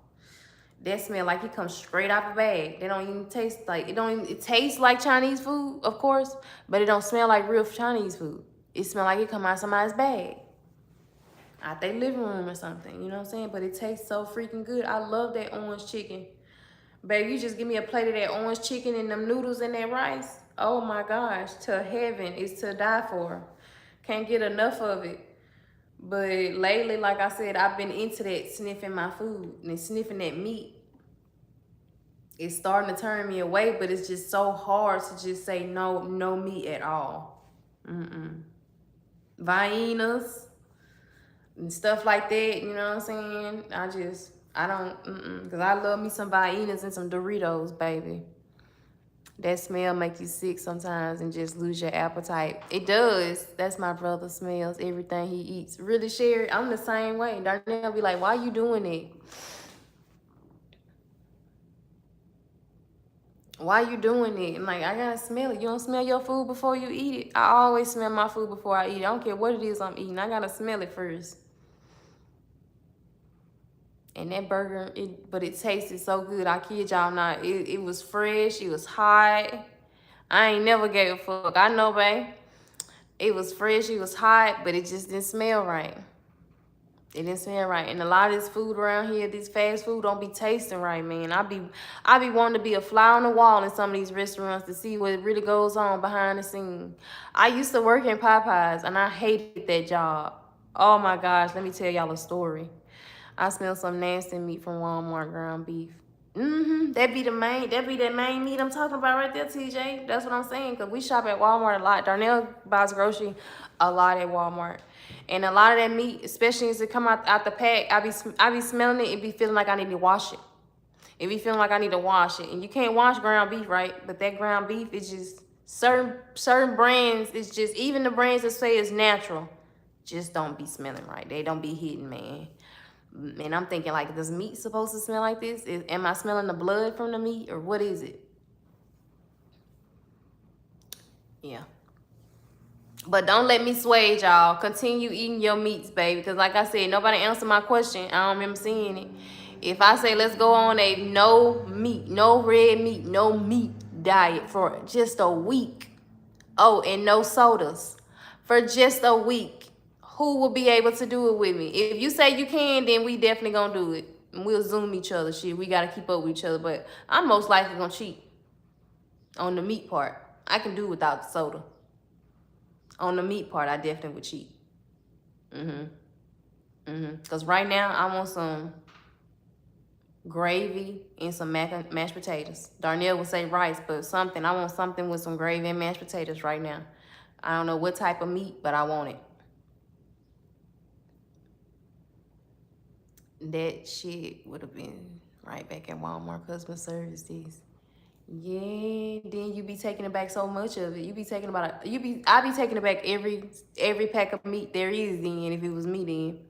Speaker 1: That smell like it comes straight out the bag. They don't even taste like it tastes like Chinese food, of course, but it don't smell like real Chinese food. It smell like it come out of somebody's bag, out their living room or something. You know what I'm saying? But it tastes so freaking good. I love that orange chicken. Baby, you just give me a plate of that orange chicken and them noodles and that rice. Oh my gosh, to heaven. It's to die for. Can't get enough of it. But lately, like I said, I've been into that, sniffing my food and sniffing that meat. It's starting to turn me away, but it's just so hard to just say no meat at all. Viennas and stuff like that, you know what I'm saying? I don't, because I love me some Viennas and some Doritos, baby. That smell make you sick sometimes and just lose your appetite. It does. That's my brother smells everything he eats. Really, Sherry, I'm the same way. Darnell be like, why you doing it? Why you doing it? And like, I gotta smell it. You don't smell your food before you eat it. I always smell my food before I eat it. I don't care what it is I'm eating. I gotta smell it first. And that burger, but it tasted so good. I kid y'all not. It was fresh. It was hot. I ain't never gave a fuck. I know, babe. It was fresh. It was hot, but it just didn't smell right. It didn't smell right. And a lot of this food around here, this fast food, don't be tasting right, man. I be wanting to be a fly on the wall in some of these restaurants to see what really goes on behind the scenes. I used to work in Popeyes, and I hated that job. Oh, my gosh. Let me tell y'all a story. I smell some nasty meat from Walmart, ground beef. That be that main meat I'm talking about right there, TJ. That's what I'm saying, because we shop at Walmart a lot. Darnell buys grocery a lot at Walmart. And a lot of that meat, especially as it come out the pack, I be smelling it. It be feeling like I need to wash it. It be feeling like I need to wash it. And you can't wash ground beef, right? But that ground beef is just, certain brands, it's just, even the brands that say it's natural, just don't be smelling right. They don't be hitting, man. And I'm thinking, like, does meat supposed to smell like this? Am I smelling the blood from the meat, or what is it? Yeah. But don't let me sway y'all. Continue eating your meats, baby. Because like I said, nobody answered my question. I don't remember seeing it. If I say let's go on a no meat, no red meat, no meat diet for just a week, Oh, and no sodas for just a week. Who will be able to do it with me? If you say you can, then we definitely gonna do it. We'll Zoom each other. Shit, we gotta keep up with each other. But I'm most likely gonna cheat on the meat part. I can do without the soda. On the meat part, I definitely would cheat. Because right now, I want some gravy and some mashed potatoes. Darnell would say rice, but something. I want something with some gravy and mashed potatoes right now. I don't know what type of meat, but I want it. That shit would have been right back at Walmart customer services. Yeah, then you be taking it back so much of it. You be taking about I be taking it back every pack of meat there is then if it was me then.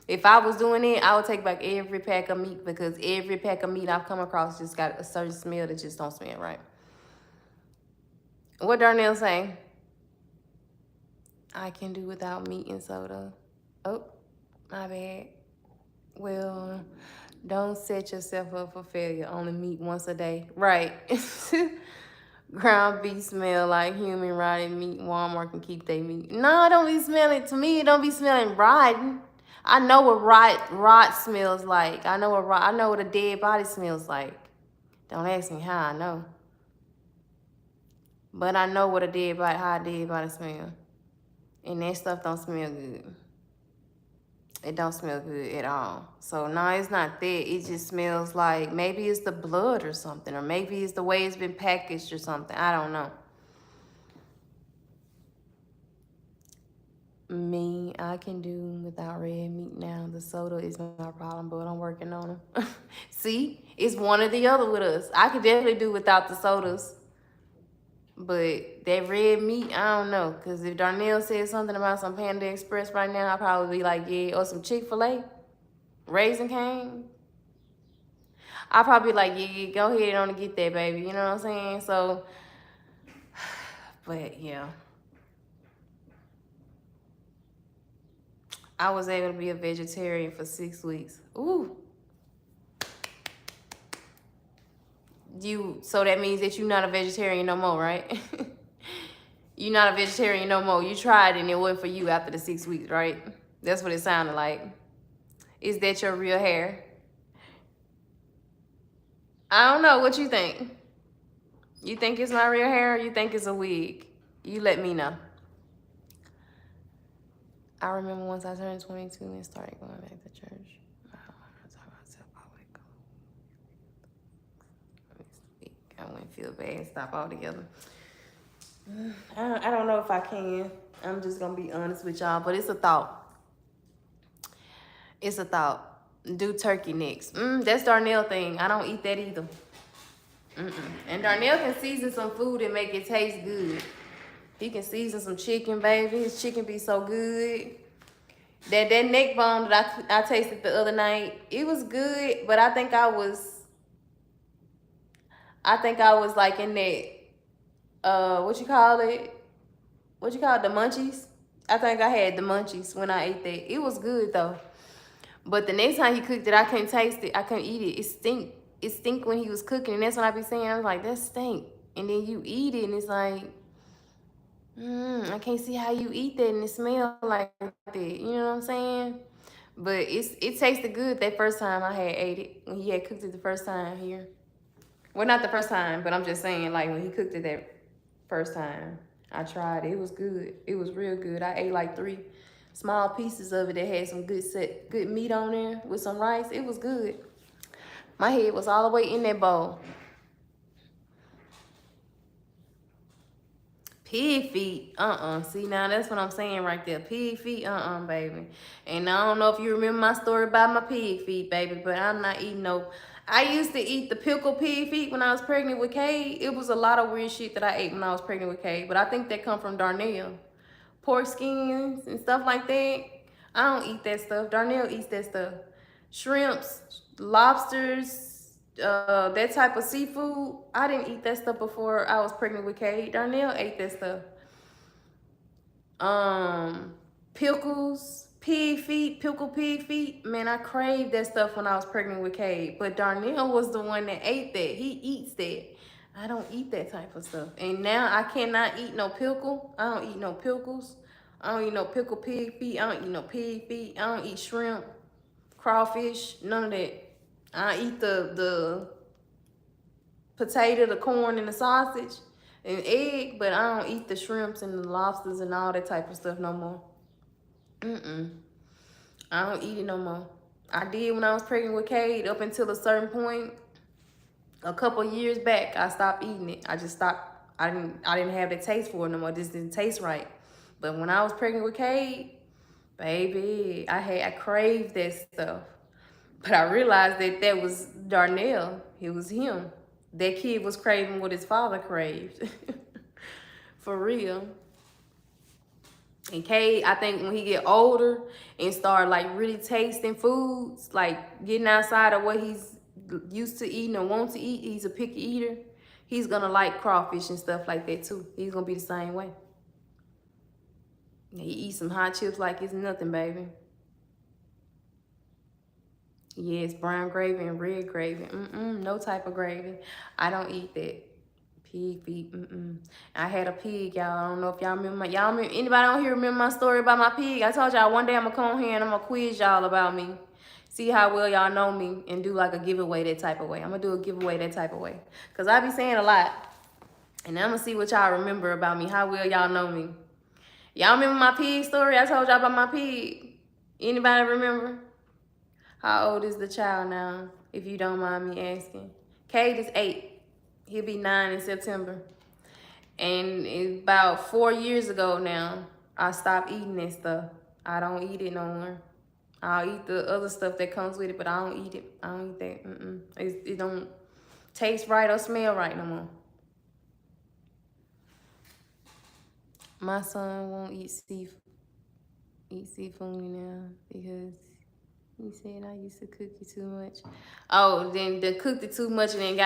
Speaker 1: If I was doing it, I would take back every pack of meat because every pack of meat I've come across just got a certain smell that just don't smell right. What Darnell say? I can do without meat and soda. Oh, my bad. Well, don't set yourself up for failure. Only meat once a day. Right. Ground beef smell like human rotted meat. Walmart can keep their meat. No, it don't be smelling. To me, it don't be smelling rotten. I know what rot smells like. I know what a dead body smells like. Don't ask me how I know. But I know what how a dead body smells. And that stuff don't smell good. It don't smell good at all. So no, it's not that. It just smells like maybe it's the blood or something, or maybe it's the way it's been packaged or something. I don't know. Me, I can do without red meat now. The soda is my problem, but I'm working on them. See, it's one or the other with us. I could definitely do without the sodas. But that red meat, I don't know. Because if Darnell said something about some Panda Express right now, I'll probably be like, yeah. Or some Chick-fil-A, Raisin Cane. I'll probably be like, yeah, go ahead on and get that, baby. You know what I'm saying? So, but yeah. I was able to be a vegetarian for 6 weeks. Ooh. So that means that you're not a vegetarian no more, right? You're not a vegetarian no more. You tried and it wasn't for you after the 6 weeks, right? That's what it sounded like. Is that your real hair? I don't know. What you think? You think it's my real hair or you think it's a wig? You let me know. I remember once I turned 22 and started going back to church. I wouldn't feel bad. Stop altogether. I don't know if I can. I'm just going to be honest with y'all, but it's a thought. It's a thought. Do turkey next. That's Darnell thing. I don't eat that either. And Darnell can season some food and make it taste good. He can season some chicken, baby. His chicken be so good. That neck bone that I tasted the other night, it was good, but I think I was like in that, what you call it? The munchies? I think I had the munchies when I ate that. It was good though. But the next time he cooked it, I couldn't taste it. I couldn't eat it. It stink. It stink when he was cooking. And that's what I be saying. I was like, that stink. And then you eat it and it's like, I can't see how you eat that and it smell like that. You know what I'm saying? But it tasted good that first time I had ate it. When he had cooked it the first time here. Well, not the first time, but I'm just saying, like, when he cooked it that first time, I tried it. It was good. It was real good. I ate like 3 small pieces of it that had some good meat on there with some rice. It was good. My head was all the way in that bowl. Pig feet, See, now that's what I'm saying right there. Pig feet, baby. And I don't know if you remember my story about my pig feet, baby, but I'm not eating no. I used to eat the pickled pig feet when I was pregnant with Kay. It was a lot of weird shit that I ate when I was pregnant with Kay, but I think that come from Darnell. Pork skins and stuff like that. I don't eat that stuff. Darnell eats that stuff. Shrimps, lobsters, that type of seafood. I didn't eat that stuff before I was pregnant with Kay. Darnell ate that stuff. Pickles, pig feet, pickled pig feet. Man, I craved that stuff when I was pregnant with Kay. But Darnell was the one that ate that. He eats that. I don't eat that type of stuff. And now I cannot eat no pickle. I don't eat no pickles. I don't eat no pickled pig feet. I don't eat no pig feet. I don't eat shrimp, crawfish, none of that. I eat the potato, the corn, and the sausage and egg, but I don't eat the shrimps and the lobsters and all that type of stuff no more. I don't eat it no more. I did when I was pregnant with Kate up until a certain point. A couple years back, I stopped eating it. I just stopped. I didn't have the taste for it no more. It just didn't taste right. But when I was pregnant with Kate, baby, I craved that stuff. But I realized that was Darnell. It was him. That kid was craving what his father craved. For real. And Kate, I think when he get older and start like really tasting foods, like getting outside of what he's used to eating or want to eat, he's a picky eater. He's gonna like crawfish and stuff like that too. He's gonna be the same way. He eats some hot chips like it's nothing, baby. Yes, brown gravy and red gravy. No type of gravy. I don't eat that. Pig feet. I had a pig, y'all. I don't know if y'all remember. Y'all remember? Anybody on here remember my story about my pig? I told y'all one day I'm gonna come on here and I'm gonna quiz y'all about me. See how well y'all know me and do like a giveaway that type of way. I'm gonna do a giveaway that type of way. Cause I be saying a lot. And I'm gonna see what y'all remember about me. How well y'all know me. Y'all remember my pig story? I told y'all about my pig. Anybody remember? How old is the child now, if you don't mind me asking? Kate is 8. He'll be 9 in September. And about 4 years ago now, I stopped eating that stuff. I don't eat it no more. I'll eat the other stuff that comes with it, but I don't eat it. I don't eat that. It don't taste right or smell right no more. My son won't eat seafood now because he said I used to cook it too much. Oh, then they cooked it too much and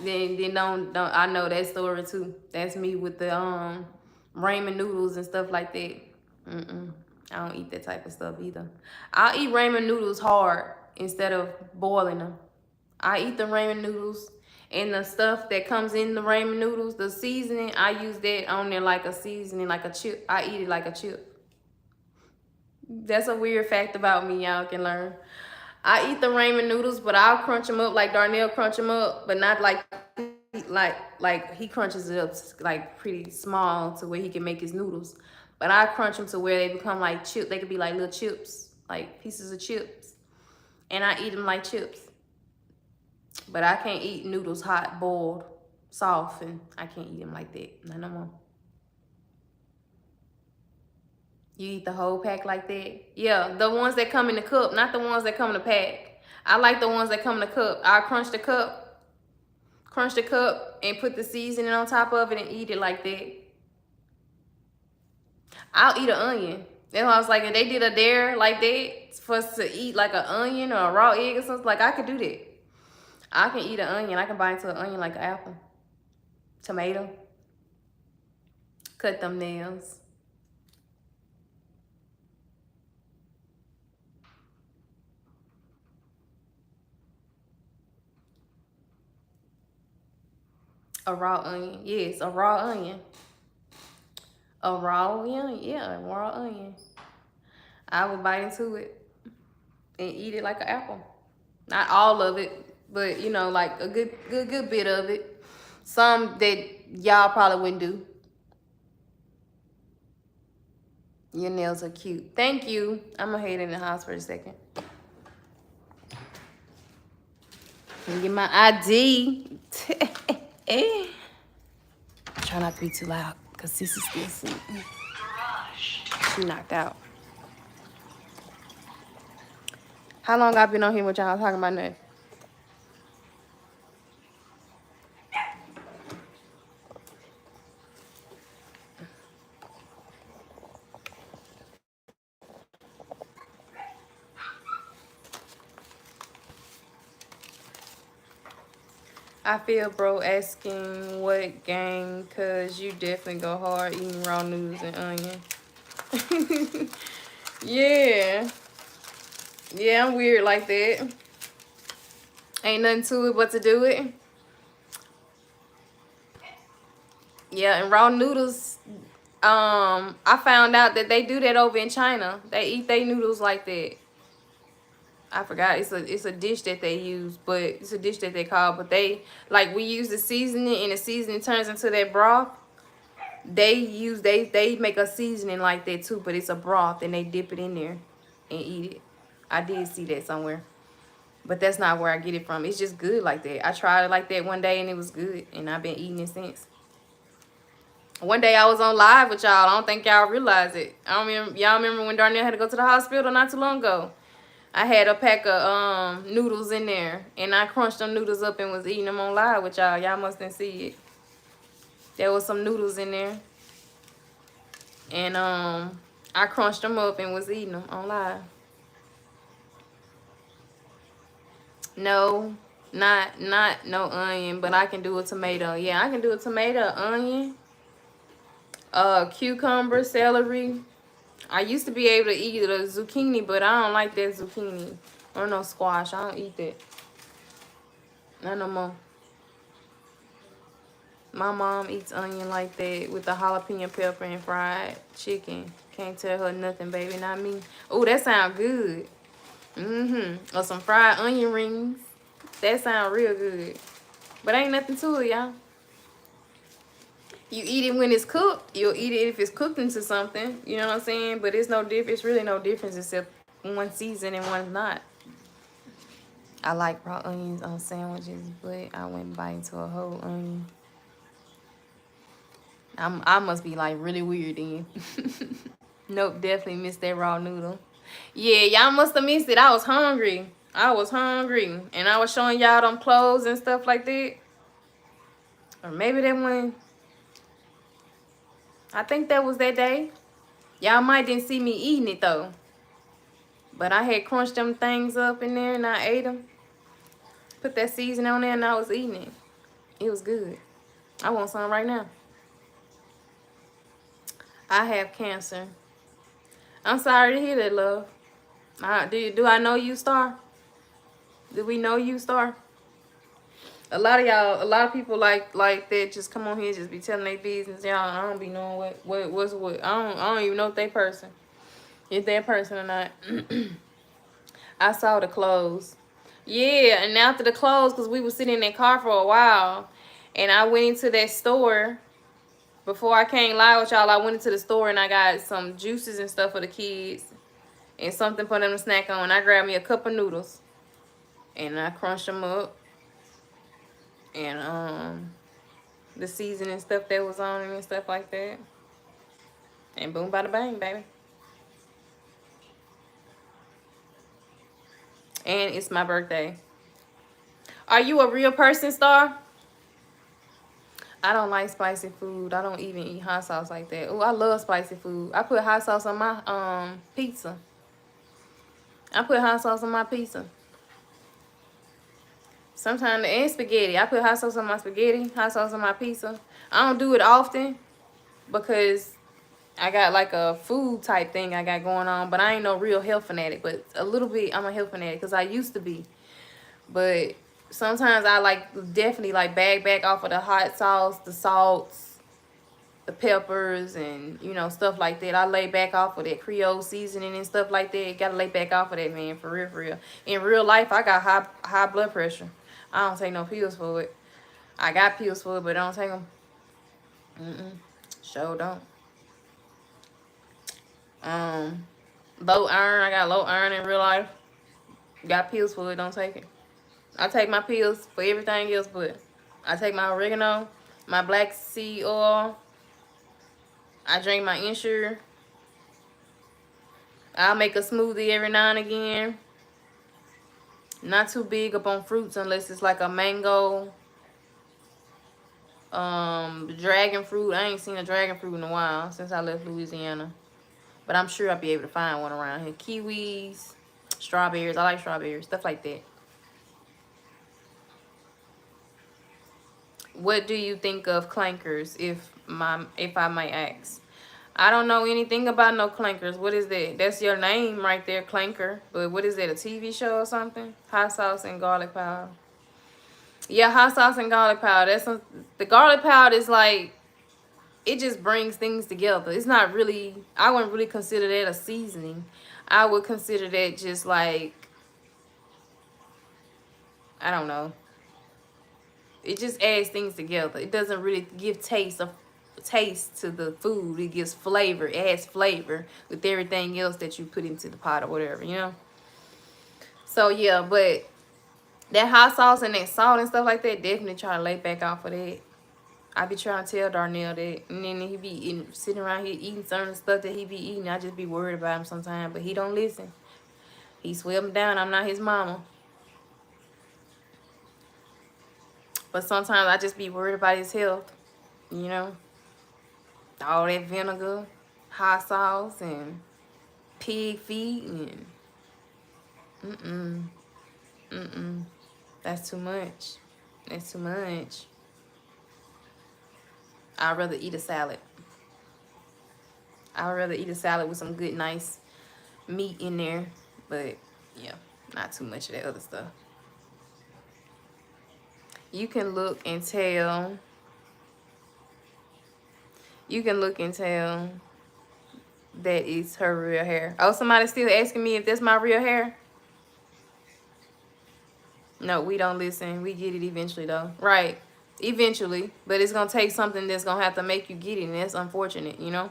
Speaker 1: then don't I know that story too. That's me with the ramen noodles and stuff like that. I don't eat that type of stuff either. I'll eat ramen noodles hard instead of boiling them. I eat the ramen noodles and the stuff that comes in the ramen noodles, the seasoning, I use that on there like a seasoning, like a chip. I eat it like a chip. That's a weird fact about me, y'all can learn. I eat the ramen noodles, but I'll crunch them up like Darnell crunch them up, but not like he crunches it up like pretty small to where he can make his noodles. But I crunch them to where they become like chips. They could be like little chips, like pieces of chips. And I eat them like chips. But I can't eat noodles hot, boiled, soft, and I can't eat them like that. Not no more. You eat the whole pack like that? Yeah, the ones that come in the cup, not the ones that come in the pack. I like the ones that come in the cup. I crunch the cup, and put the seasoning on top of it and eat it like that. I'll eat an onion. That's why I was like, if they did a dare like that for us to eat like an onion or a raw egg or something, like I could do that. I can eat an onion. I can bite into an onion like an apple. Tomato. Cut them nails. A raw onion. Yes, a raw onion. A raw onion. Yeah, a raw onion. I would bite into it and eat it like an apple. Not all of it, but you know, like a good bit of it. Some that y'all probably wouldn't do. Your nails are cute. Thank you. I'm gonna head in the house for a second. Let me get my ID. Try not to be too loud, because this is still sleeping. She knocked out. How long I've been on here with y'all talking about nothing? I feel bro asking what gang, cause you definitely go hard eating raw noodles and onion. Yeah. Yeah, I'm weird like that. Ain't nothing to it but to do it. Yeah, and raw noodles. I found out that they do that over in China. They eat their noodles like that. I forgot. It's a dish that they use, but it's a dish that they call. But they like we use the seasoning, and the seasoning turns into that broth. They make a seasoning like that too, but it's a broth, and they dip it in there and eat it. I did see that somewhere, but that's not where I get it from. It's just good like that. I tried it like that one day, and it was good, and I've been eating it since. One day I was on live with y'all. I don't think y'all realize it. I don't remember. Y'all remember when Darnell had to go to the hospital not too long ago? I had a pack of noodles in there, and I crunched them noodles up and was eating them on live with y'all. Y'all must didn't see it. There was some noodles in there, and I crunched them up and was eating them on live. No, not no onion, but I can do a tomato. Yeah, I can do a tomato, onion, cucumber, celery. I used to be able to eat a zucchini, but I don't like that zucchini. Or no squash. I don't eat that. Not no more. My mom eats onion like that with the jalapeno pepper and fried chicken. Can't tell her nothing, baby. Not me. Oh, that sound good. Or some fried onion rings. That sound real good. But ain't nothing to it, y'all. You eat it when it's cooked. You'll eat it if it's cooked into something. You know what I'm saying? But it's no difference. It's really no difference except one season and one's not. I like raw onions on sandwiches, but I wouldn't bite into a whole onion. I must be like really weird then. Nope, definitely missed that raw noodle. Yeah, y'all must have missed it. I was hungry. And I was showing y'all them clothes and stuff like that. Or maybe that one. I think that was that day. Y'all might didn't see me eating it though. But I had crunched them things up in there and I ate them. Put that seasoning on there and I was eating it. It was good. I want some right now. I have cancer. I'm sorry to hear that, love. Do I know you, Star? Do we know you, Star? A lot of people like that just come on here and just be telling their business. Y'all, I don't be knowing what's what. I don't even know if they person. If they're person or not. I saw the clothes. Yeah, and after the clothes, because we were sitting in that car for a while, and I went into that store. Before I came live with y'all, I went into the store and I got some juices and stuff for the kids and something for them to snack on. I grabbed me a cup of noodles and I crunched them up and the seasoning stuff that was on them and stuff like that. And boom, bada bang, baby. And it's my birthday. Are you a real person, Star? I don't like spicy food. I don't even eat hot sauce like that. Oh, I love spicy food. I put hot sauce on my pizza. Sometimes, and spaghetti. I put hot sauce on my spaghetti, hot sauce on my pizza. I don't do it often because I got like a food type thing I got going on, but I ain't no real health fanatic. But a little bit, I'm a health fanatic because I used to be. But sometimes I definitely back off of the hot sauce, the salts, the peppers, and stuff like that. I lay back off of that Creole seasoning and stuff like that. Gotta lay back off of that, man, for real. In real life, I got high blood pressure. I don't take no pills for it. I got pills for it, but I don't take them. Sure don't. Low iron. I got low iron in real life. Got pills for it. Don't take it. I take my pills for everything else, but I take my oregano, my black seed oil. I drink my Ensure. I'll make a smoothie every now and again. Not too big up on fruits unless it's like a mango, dragon fruit. I ain't seen a dragon fruit in a while since I left Louisiana. But I'm sure I'll be able to find one around here. Kiwis, strawberries. I like strawberries, stuff like that. What do you think of clankers, if I may ask? I don't know anything about no clankers. What is that? That's your name right there, clanker. But what is that, a TV show or something? Hot sauce and garlic powder. Yeah, hot sauce and garlic powder. The garlic powder is like it just brings things together. It's not really, I wouldn't really consider that a seasoning. I would consider that just like, I don't know. It just adds things together. It doesn't really give taste to the food. It gives flavor. It adds flavor with everything else that you put into the pot or whatever, you know? So yeah, but that hot sauce and that salt and stuff like that, definitely try to lay back off of that. I be trying to tell Darnell that, and then he be sitting around here eating certain stuff that he be eating. I just be worried about him sometimes, but he don't listen. He swear me down. I'm not his mama. But sometimes I just be worried about his health, you know? All that vinegar, hot sauce, and pig feet, and that's too much. That's too much. I'd rather eat a salad. I'd rather eat a salad with some good, nice meat in there. But, yeah, not too much of that other stuff. You can look and tell. You can look and tell that it's her real hair. Oh, somebody's still asking me if that's my real hair? No, we don't listen. We get it eventually, though. Right. Eventually. But it's going to take something that's going to have to make you get it. And that's unfortunate, you know?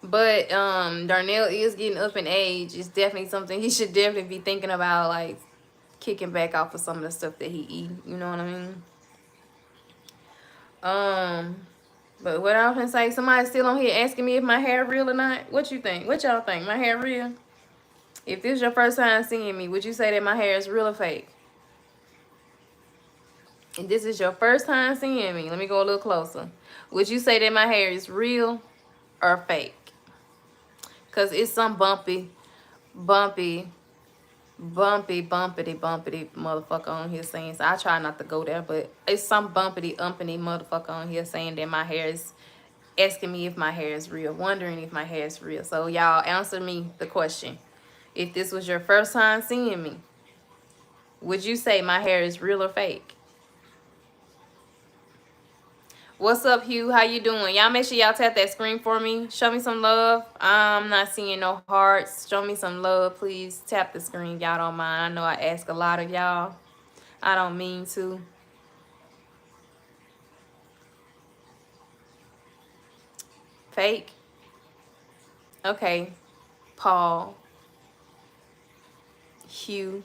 Speaker 1: But Darnell is getting up in age. It's definitely something he should definitely be thinking about, like, kicking back off of some of the stuff that he eat. You know what I mean? But what I was going to say, somebody's still on here asking me if my hair real or not. What you think? What y'all think? My hair real? If this is your first time seeing me, would you say that my hair is real or fake? And this is your first time seeing me, let me go a little closer. Would you say that my hair is real or fake? Because it's some bumpity motherfucker on here saying, so I try not to go there, but it's some bumpity motherfucker on here saying that my hair is, asking me if my hair is real, wondering if my hair is real. So y'all answer me the question. If this was your first time seeing me, would you say my hair is real or fake? What's up, Hugh? How you doing? Y'all make sure y'all tap that screen for me. Show me some love. I'm not seeing no hearts. Show me some love, please. Tap the screen. Y'all don't mind. I know I ask a lot of y'all. I don't mean to. Fake? Okay. Paul. Hugh.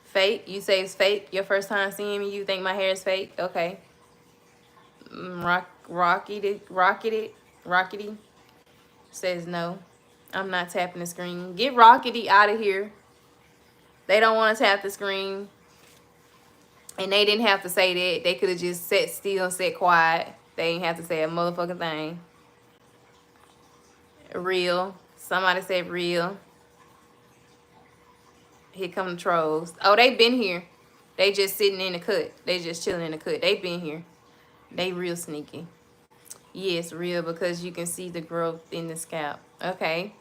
Speaker 1: Fake? You say it's fake? Your first time seeing me, you think my hair is fake? Okay. Rockety says no. I'm not tapping the screen. Get Rockety out of here. They don't want to tap the screen. And they didn't have to say that. They could have just sat still and sat quiet. They ain't have to say a motherfucking thing. Real. Somebody said real. Here come the trolls. Oh, they been here. They just sitting in the cut. They just chilling in the cut. They been here. They real sneaky. Yes, real, because you can see the growth in the scalp. Okay.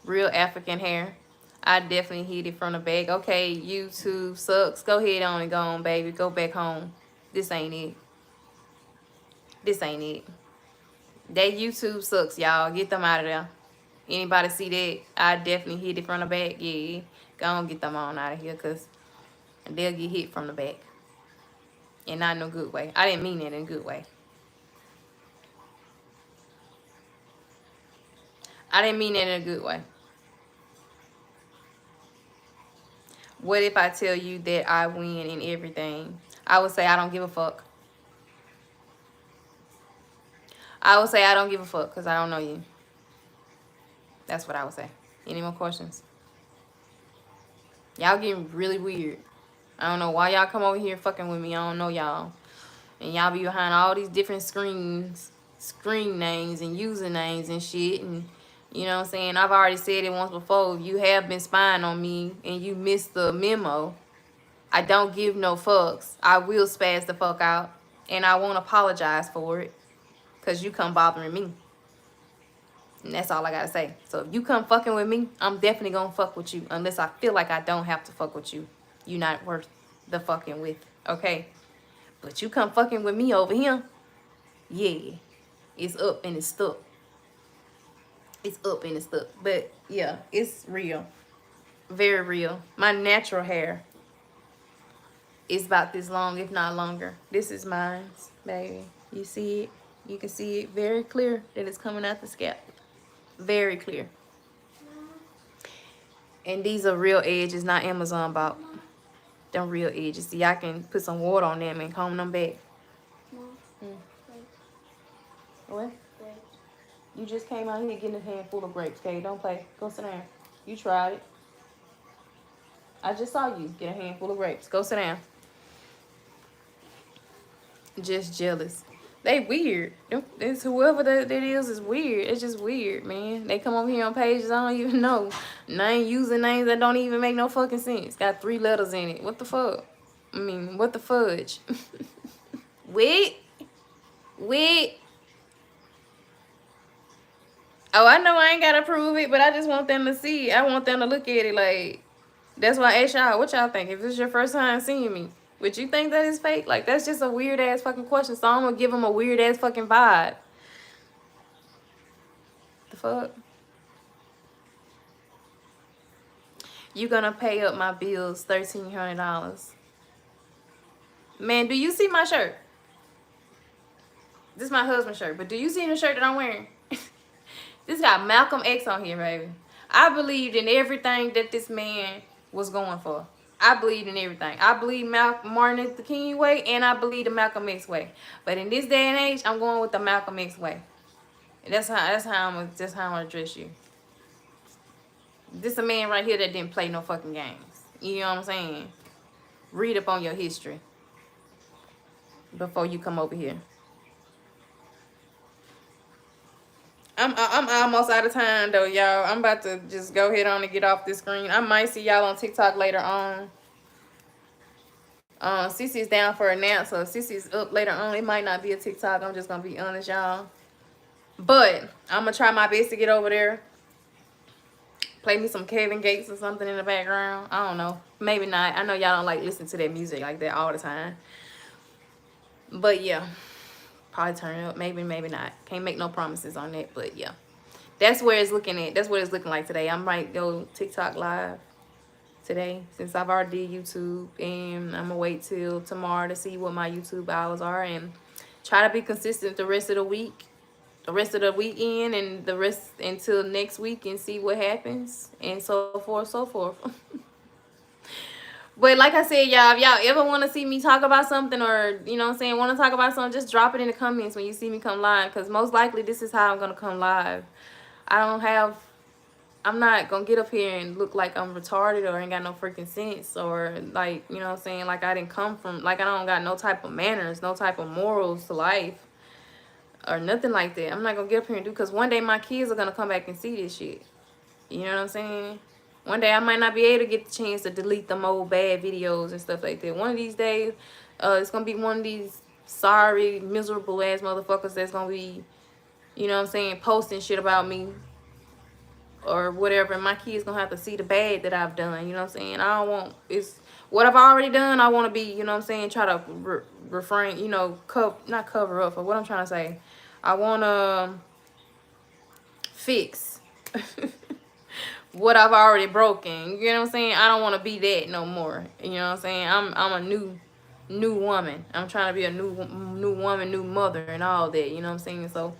Speaker 1: Real African hair. I definitely hit it from the back. Okay, YouTube sucks. Go ahead on and go on, baby. Go back home. This ain't it. This ain't it. That YouTube sucks, y'all. Get them out of there. Anybody see that? I definitely hit it from the back. Yeah. Go on, get them on out of here, because they'll get hit from the back. And not in a good way. I didn't mean it in a good way. I didn't mean it in a good way. What if I tell you that I win in everything? I would say I don't give a fuck. I would say I don't give a fuck because I don't know you. That's what I would say. Any more questions? Y'all getting really weird. I don't know why y'all come over here fucking with me. I don't know y'all. And y'all be behind all these different screen names and usernames and shit. And you know what I'm saying? I've already said it once before. If you have been spying on me and you missed the memo, I don't give no fucks. I will spaz the fuck out. And I won't apologize for it. Because you come bothering me. And that's all I gotta say. So if you come fucking with me, I'm definitely gonna fuck with you. Unless I feel like I don't have to fuck with you. You're not worth the fucking with. Okay? But you come fucking with me over here. Yeah. It's up and it's stuck. It's up and it's stuck. But yeah, it's real. Very real. My natural hair is about this long, if not longer. This is mine, baby. You see it? You can see it very clear that it's coming out the scalp. Very clear. And these are real edges, not Amazon bought. Them real edges. See, I can put some water on them and comb them back. What? You just came out here getting a handful of grapes, okay? Don't play. Go sit down. You tried it. I just saw you get a handful of grapes. Go sit down. Just jealous. They weird. It's whoever that is weird. It's just weird, man. They come over here on pages I don't even know. Using names that don't even make no fucking sense. Got 3 letters in it. What the fuck? I mean, what the fudge? Wait. Oh, I know I ain't gotta prove it, but I just want them to see. I want them to look at it like. That's why I asked y'all, what y'all think? If it's your first time seeing me, would you think that is fake? Like, that's just a weird ass fucking question. So I'm gonna give them a weird ass fucking vibe. The fuck? You gonna pay up my bills $1,300. Man, do you see my shirt? This is my husband's shirt, but do you see the shirt that I'm wearing? This got Malcolm X on here, baby. I believed in everything that this man was going for. I believed in everything. I believe Martin Luther King way, and I believe the Malcolm X way. But in this day and age, I'm going with the Malcolm X way. And that's how I'm gonna address you. This a man right here that didn't play no fucking games. You know what I'm saying? Read up on your history before you come over here. I'm almost out of time though, y'all. I'm about to just go ahead on and get off this screen. I might see y'all on TikTok later on. Cece's down for a nap, so if Cece's up later on, it might not be a TikTok. I'm just gonna be honest, y'all. But I'm gonna try my best to get over there. Play me some Kevin Gates or something in the background. I don't know. Maybe not. I know y'all don't like listening to that music like that all the time. But yeah. Probably turn it up. Maybe not. Can't make no promises on that. But yeah. That's where it's looking at. That's what it's looking like today. I might go TikTok live today since I've already did YouTube. And I'm going to wait till tomorrow to see what my YouTube hours are. And try to be consistent the rest of the week. The rest of the weekend and the rest until next week and see what happens. And so forth, so forth. But like I said, y'all, if y'all ever want to see me talk about something or, you know what I'm saying, want to talk about something, just drop it in the comments when you see me come live. Because most likely this is how I'm going to come live. I'm not going to get up here and look like I'm retarded or ain't got no freaking sense. Or like, you know what I'm saying, like I didn't come from, like I don't got no type of manners, no type of morals to life. Or nothing like that. I'm not going to get up here and do, because one day my kids are going to come back and see this shit. You know what I'm saying? One day I might not be able to get the chance to delete them old bad videos and stuff like that. One of these days, it's going to be one of these sorry, miserable ass motherfuckers that's going to be, you know what I'm saying, posting shit about me or whatever. And my kids going to have to see the bad that I've done. You know what I'm saying? I don't want, it's what I've already done. I want to be, you know what I'm saying, try to refrain, you know, not cover up, but what I'm trying to say. I want to fix what I've already broken. You know what I'm saying? I don't want to be that no more. You know what I'm saying? I'm a new woman. I'm trying to be a new woman, new mother and all that. You know what I'm saying? So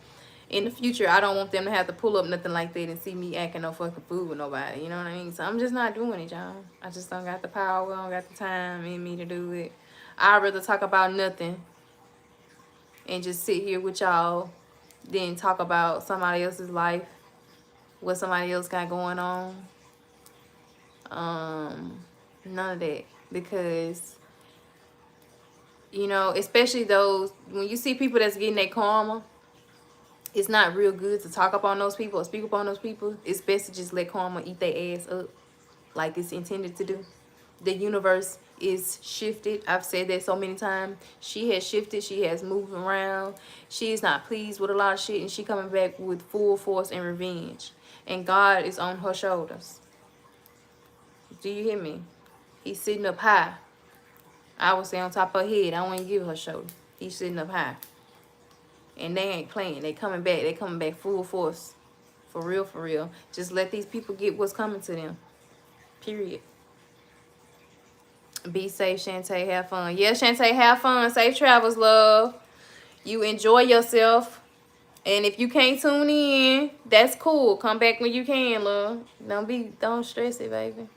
Speaker 1: in the future, I don't want them to have to pull up nothing like that and see me acting no fucking fool with nobody. You know what I mean? So I'm just not doing it, y'all. I just don't got the power. I don't got the time in me to do it. I'd rather talk about nothing and just sit here with y'all than talk about somebody else's life, what somebody else got going on. None of that. Because, you know, especially those, when you see people that's getting their karma, it's not real good to talk up on those people or speak up on those people. It's best to just let karma eat their ass up like it's intended to do. The universe is shifted. I've said that so many times. She has shifted. She has moved around. She is not pleased with a lot of shit, and she coming back with full force and revenge. And God is on her shoulders. Do you hear me? He's sitting up high. I would say on top of her head. I wouldn't give her shoulder. He's sitting up high. And they ain't playing. They coming back. They coming back full force. For real, for real. Just let these people get what's coming to them. Period. Be safe, Shantae. Have fun. Yeah, Shantae, have fun. Safe travels, love. You enjoy yourself. And if you can't tune in, that's cool. Come back when you can, love. Don't stress it, baby.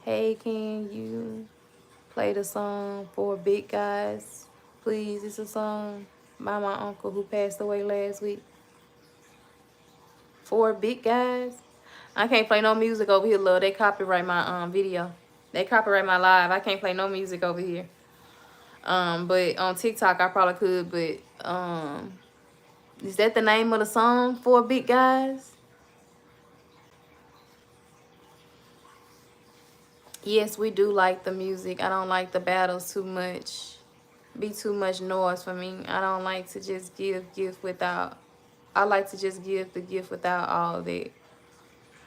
Speaker 1: Hey, can you play the song for Big Guys? Please, it's a song by my uncle who passed away last week. For Big Guys? I can't play no music over here, love. They copyright my video. They copyright my live. I can't play no music over here. But on TikTok I probably could, but is that the name of the song, For Big Guys? Yes, we do like the music. I don't like the battles too much. Be too much noise for me. I don't like to just give gift without. I like to just give the gift without all that.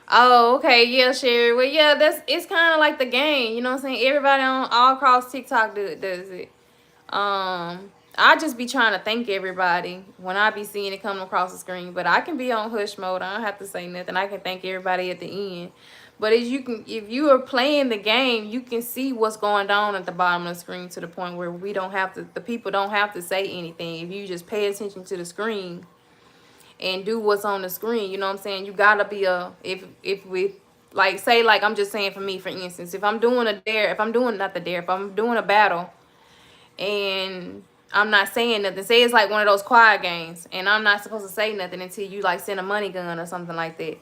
Speaker 1: Oh, okay, yeah, Sherry. Well, yeah, it's kind of like the game. You know what I'm saying? Everybody on all across TikTok does it. I just be trying to thank everybody when I be seeing it come across the screen. But I can be on hush mode. I don't have to say nothing. I can thank everybody at the end. But if you are playing the game, you can see what's going on at the bottom of the screen to the point where the people don't have to say anything. If you just pay attention to the screen and do what's on the screen, you know what I'm saying? You gotta be if we like say like I'm just saying for me, for instance, if I'm doing if I'm doing a battle and I'm not saying nothing, say it's like one of those quiet games and I'm not supposed to say nothing until you like send a money gun or something like that.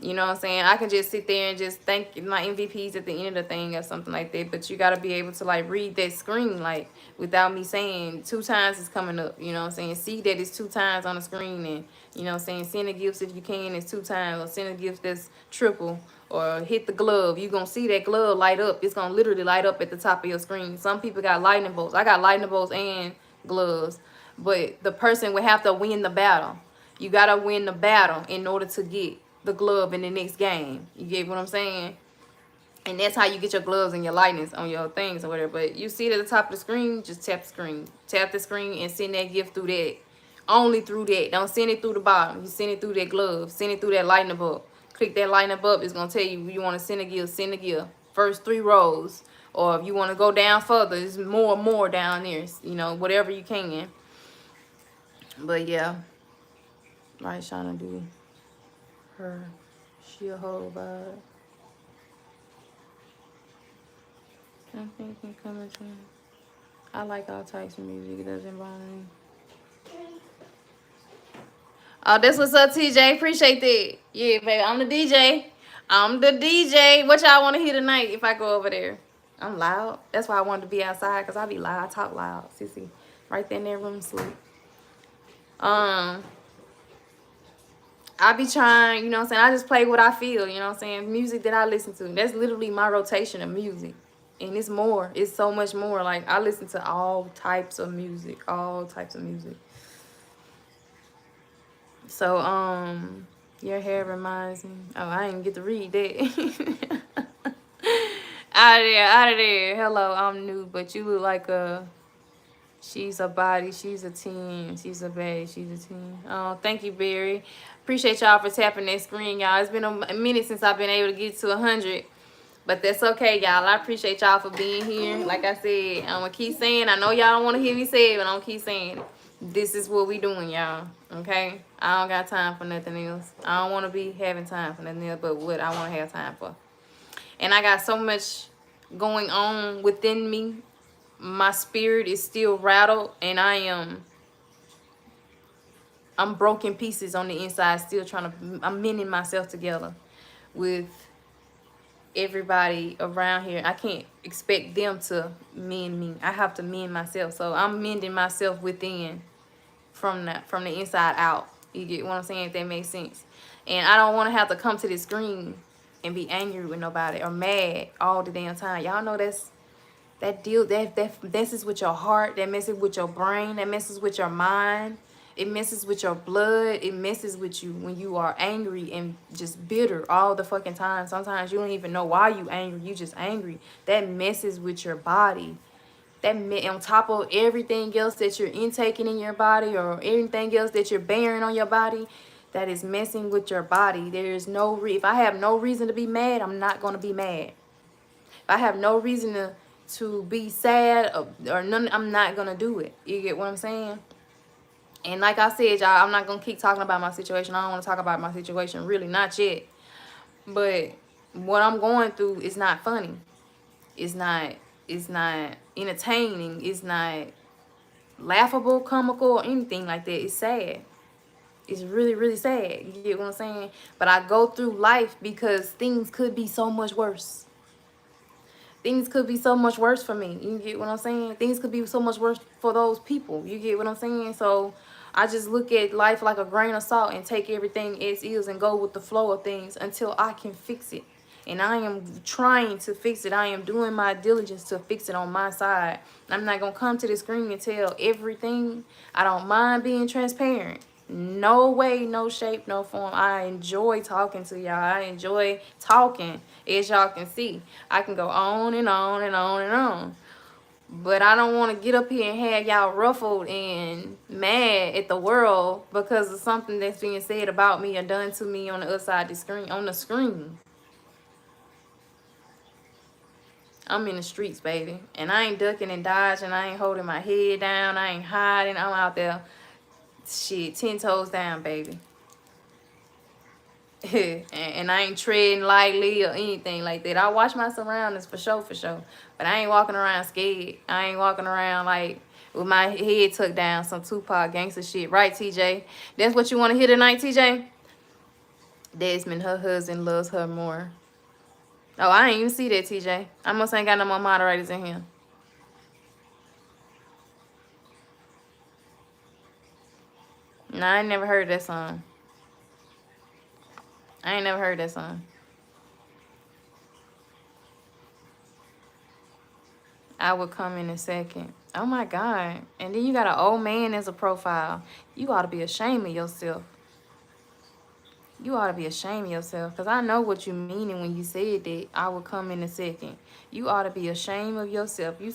Speaker 1: You know what I'm saying? I can just sit there and just thank my MVPs at the end of the thing or something like that. But you got to be able to, like, read that screen, like, without me saying 2 times is coming up. You know what I'm saying? See that it's 2 times on the screen. And, you know what I'm saying? Send the gifts if you can, it's 2 times. Or send a gift that's triple. Or hit the glove. You're going to see that glove light up. It's going to literally light up at the top of your screen. Some people got lightning bolts. I got lightning bolts and gloves. But the person would have to win the battle. You got to win the battle in order to get the glove in the next game. You get what I'm saying? And that's how you get your gloves and your lightnings on your things or whatever. But you see it at the top of the screen, just tap the screen. Tap the screen and send that gift through that. Only through that. Don't send it through the bottom. You send it through that glove. Send it through that lightning bulb. Click that lightning bulb. It's going to tell you want to send a gift. Send a gift. First 3 rows. Or if you want to go down further, there's more and more down there. You know, whatever you can. But yeah. Right, Shauna do. Her, she a whole vibe. I'm thinking coming to. I like all types of music. It doesn't bother me. Oh, that's what's up, TJ. Appreciate that. Yeah, baby. I'm the DJ. I'm the DJ. What y'all want to hear tonight if I go over there? I'm loud. That's why I wanted to be outside, because I be loud. I talk loud. Sissy. Right there in that room sleep. I be trying, you know what I'm saying? I just play what I feel, you know what I'm saying? Music that I listen to. That's literally my rotation of music. And it's more. It's so much more. Like, I listen to all types of music. All types of music. So, your hair reminds me. Oh, I didn't get to read that. Out of there. Hello, I'm new, but you look like a... She's a body. She's a 10. She's a babe. She's a 10. Oh, thank you, Barry. Appreciate y'all for tapping that screen, y'all. It's been a minute since I've been able to get to 100. But that's okay, y'all. I appreciate y'all for being here. Like I said, I'm going to keep saying. I know y'all don't want to hear me say it, but I'm going to keep saying it. This is what we doing, y'all. Okay? I don't got time for nothing else. I don't want to be having time for nothing else but what I want to have time for. And I got so much going on within me. My spirit is still rattled, and I'm broken pieces on the inside, still I'm mending myself together with everybody around here. I can't expect them to mend me. I have to mend myself. So I'm mending myself within from the inside out. You get what I'm saying? If that makes sense. And I don't want to have to come to this screen and be angry with nobody or mad all the damn time. Y'all know that messes with your heart, that messes with your brain, that messes with your mind, it messes with your blood, it messes with you when you are angry and just bitter all the fucking time. Sometimes you don't even know why you angry, you just angry. That messes with your body. that on top of everything else that you're intaking in your body or everything else that you're bearing on your body, that is messing with your body. There's no if I have no reason to be mad, I'm not going to be mad. If I have no reason to be sad or none, I'm not going to do it. You get what I'm saying? And like I said, y'all, I'm not going to keep talking about my situation. I don't want to talk about my situation, really, not yet. But what I'm going through is not funny. It's not entertaining. It's not laughable, comical, or anything like that. It's sad. It's really, really sad. You get what I'm saying? But I go through life because things could be so much worse. Things could be so much worse for me. You get what I'm saying? Things could be so much worse for those people. You get what I'm saying? So I just look at life like a grain of salt and take everything as is and go with the flow of things until I can fix it. And I am trying to fix it. I am doing my diligence to fix it on my side. I'm not going to come to the screen and tell everything. I don't mind being transparent. No way, no shape, no form. I enjoy talking to y'all. I enjoy talking, as y'all can see. I can go on and on and on and on. But I don't want to get up here and have y'all ruffled and mad at the world because of something that's being said about me or done to me on the other side of the screen, on the screen. I'm in the streets, baby. And I ain't ducking and dodging. I ain't holding my head down. I ain't hiding. I'm out there, shit, 10 toes down, baby. and I ain't treading lightly or anything like that. I watch my surroundings for sure, for sure. But I ain't walking around scared. I ain't walking around like with my head tucked down, some Tupac gangster shit. Right, TJ? That's what you want to hear tonight, TJ? Desmond, her husband loves her more. Oh, I ain't even see that, TJ. I must ain't got no more moderators in here. No, I ain't never heard that song. I ain't never heard that song. I would come in a second. Oh my God. And then you got an old man as a profile. You ought to be ashamed of yourself. You ought to be ashamed of yourself. Because I know what you meaning when you said that I would come in a second. You ought to be ashamed of yourself. You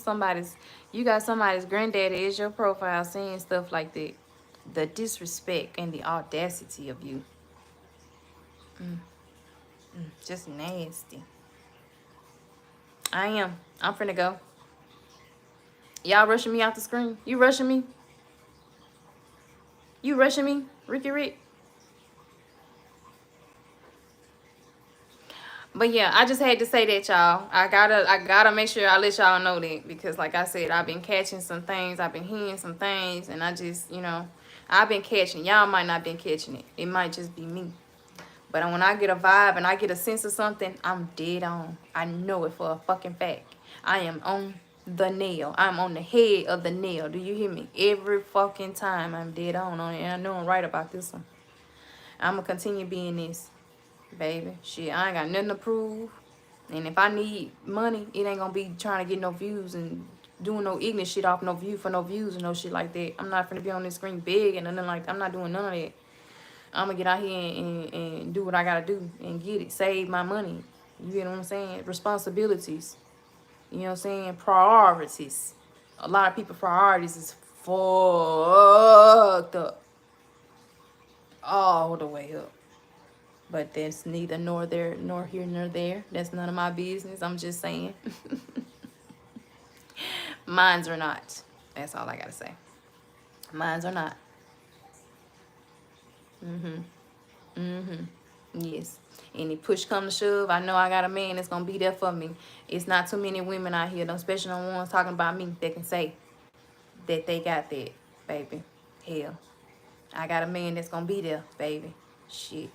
Speaker 1: got somebody's granddaddy as your profile saying stuff like that. The disrespect and the audacity of you. Just nasty. I am. I'm finna go. Y'all rushing me off the screen? You rushing me? You rushing me, Ricky Rick? But yeah, I just had to say that, y'all. I gotta make sure I let y'all know that because, like I said, I've been catching some things. I've been hearing some things, and I just, I've been catching. Y'all might not been catching it. It might just be me. But when I get a vibe and I get a sense of something, I'm dead on. I know it for a fucking fact. I am on the nail. I'm on the head of the nail. Do you hear me? Every fucking time I'm dead on it. And I know I'm right about this one. I'm going to continue being this, baby. Shit, I ain't got nothing to prove. And if I need money, it ain't going to be trying to get no views and doing no ignorant shit off no view for no views and no shit like that. I'm not finna be on this screen big and nothing like that. I'm not doing none of that. I'm going to get out here and do what I got to do and get it. Save my money. You get what I'm saying? Responsibilities. You know what I'm saying? Priorities. A lot of people priorities is fucked up. All the way up. But that's neither nor there, nor here nor there. That's none of my business. I'm just saying. Mines are not. That's all I got to say. Mines are not. Yes. And if push come to shove, I know I got a man that's going to be there for me. It's not too many women out here, especially the ones talking about me, that can say that they got that, baby. Hell. I got a man that's going to be there, baby. Shit.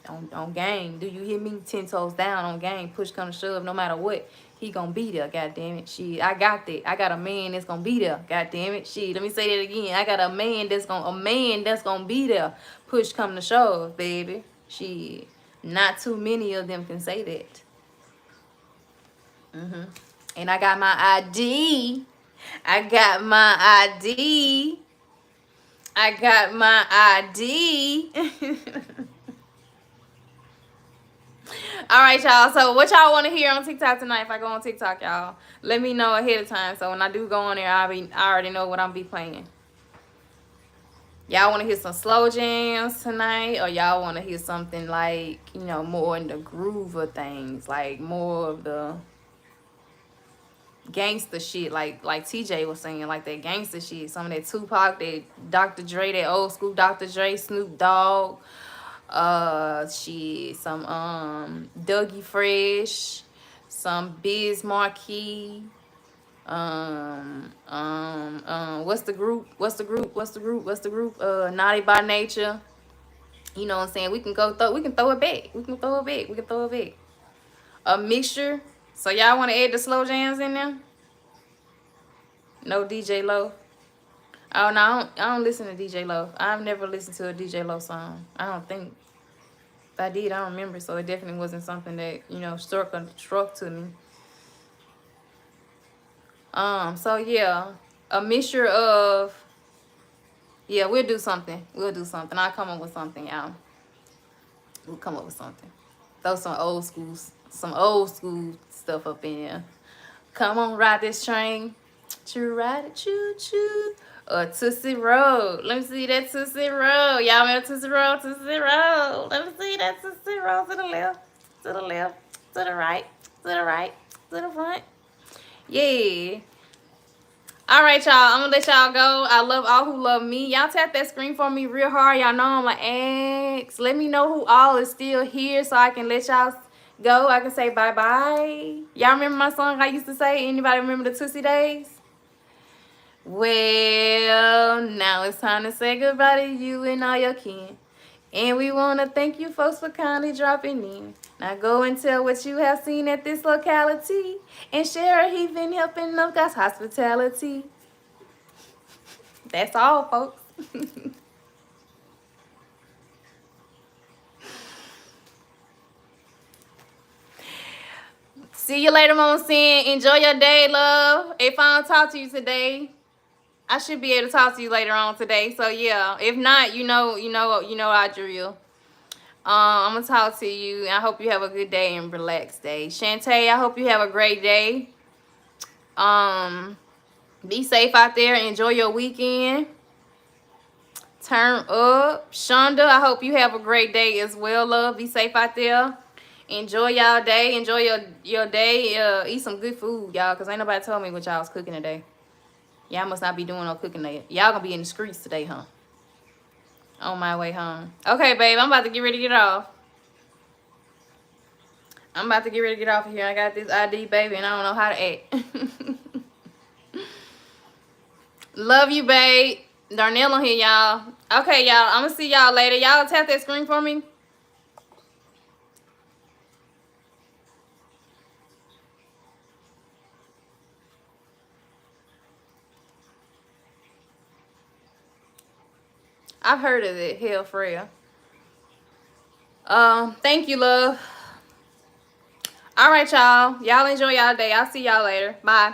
Speaker 1: On game. Do you hear me? 10 toes down on game. Push come to shove, no matter what. He gonna be there, goddamn it. Shit, I got that. I got a man that's gonna be there, goddamn it. Shit, let me say that again. I got a man that's gonna be there. Push come to shove, baby. Shit, not too many of them can say that. And I got my ID. I got my ID. I got my ID. All right, y'all. So what y'all want to hear on TikTok tonight? If I go on TikTok, y'all, let me know ahead of time. So when I do go on there, I already know what I'm be playing. Y'all want to hear some slow jams tonight, or y'all want to hear something like, you know, more in the groove of things, like more of the gangster shit, like TJ was saying, like that gangster shit, some of that Tupac, that Dr. Dre, that old school Dr. Dre, Snoop Dogg, shit, some Dougie Fresh, some Biz Marquee, what's the group? Naughty by Nature. You know what I'm saying? We can throw it back. We can throw it back. A mixture. So y'all want to add the slow jams in there? No DJ Low. Oh no, I don't listen to DJ Low. I've never listened to a DJ Low song. I don't think. If I did, I don't remember. So it definitely wasn't something that, you know, struck to me. So yeah, a mixture of, yeah, we'll do something. I'll come up with something, y'all. We'll come up with something. Throw some old school stuff up in there. Come on, ride this train. Choo ride it, choo choo. Or Tootsie Roll. Let me see that Tootsie Roll. Y'all remember Tootsie Roll? Tootsie Roll. Let me see that Tootsie Roll. To the left, to the left, to the right, to the right, to the front. Yeah. All right, y'all. I'm gonna let y'all go. I love all who love me. Y'all tap that screen for me real hard. Y'all know I'm like, ex. Let me know who all is still here so I can let y'all go. I can say bye-bye. Y'all remember my song I used to say? Anybody remember the Tootsie Days? Well, now it's time to say goodbye to you and all your kin. And we want to thank you folks for kindly dropping in. Now go and tell what you have seen at this locality and share a heathen helping of God's hospitality. That's all, folks. See you later, Mama Sin. Enjoy your day, love. If I don't talk to you today, I should be able to talk to you later on today. So yeah, if not, you know our drill. I'm gonna talk to you. I hope you have a good day and relaxed day. Shantae, I hope you have a great day. Be safe out there. Enjoy your weekend. Turn up. Shonda, I hope you have a great day as well, love. Be safe out there. Enjoy y'all day. Enjoy your day. Eat some good food, y'all, because ain't nobody told me what y'all was cooking today. Y'all must not be doing no cooking today. Y'all gonna be in the streets today, huh? On my way home. Okay, babe, I'm about to get ready to get off. I'm about to get ready to get off of here. I got this ID, baby, and I don't know how to act. Love you, babe. Darnell on here, y'all. Okay, y'all. I'm gonna see y'all later. Y'all tap that screen for me. I've heard of it. Hell Freya. Thank you, love. All right, y'all. Y'all enjoy y'all day. I'll see y'all later. Bye.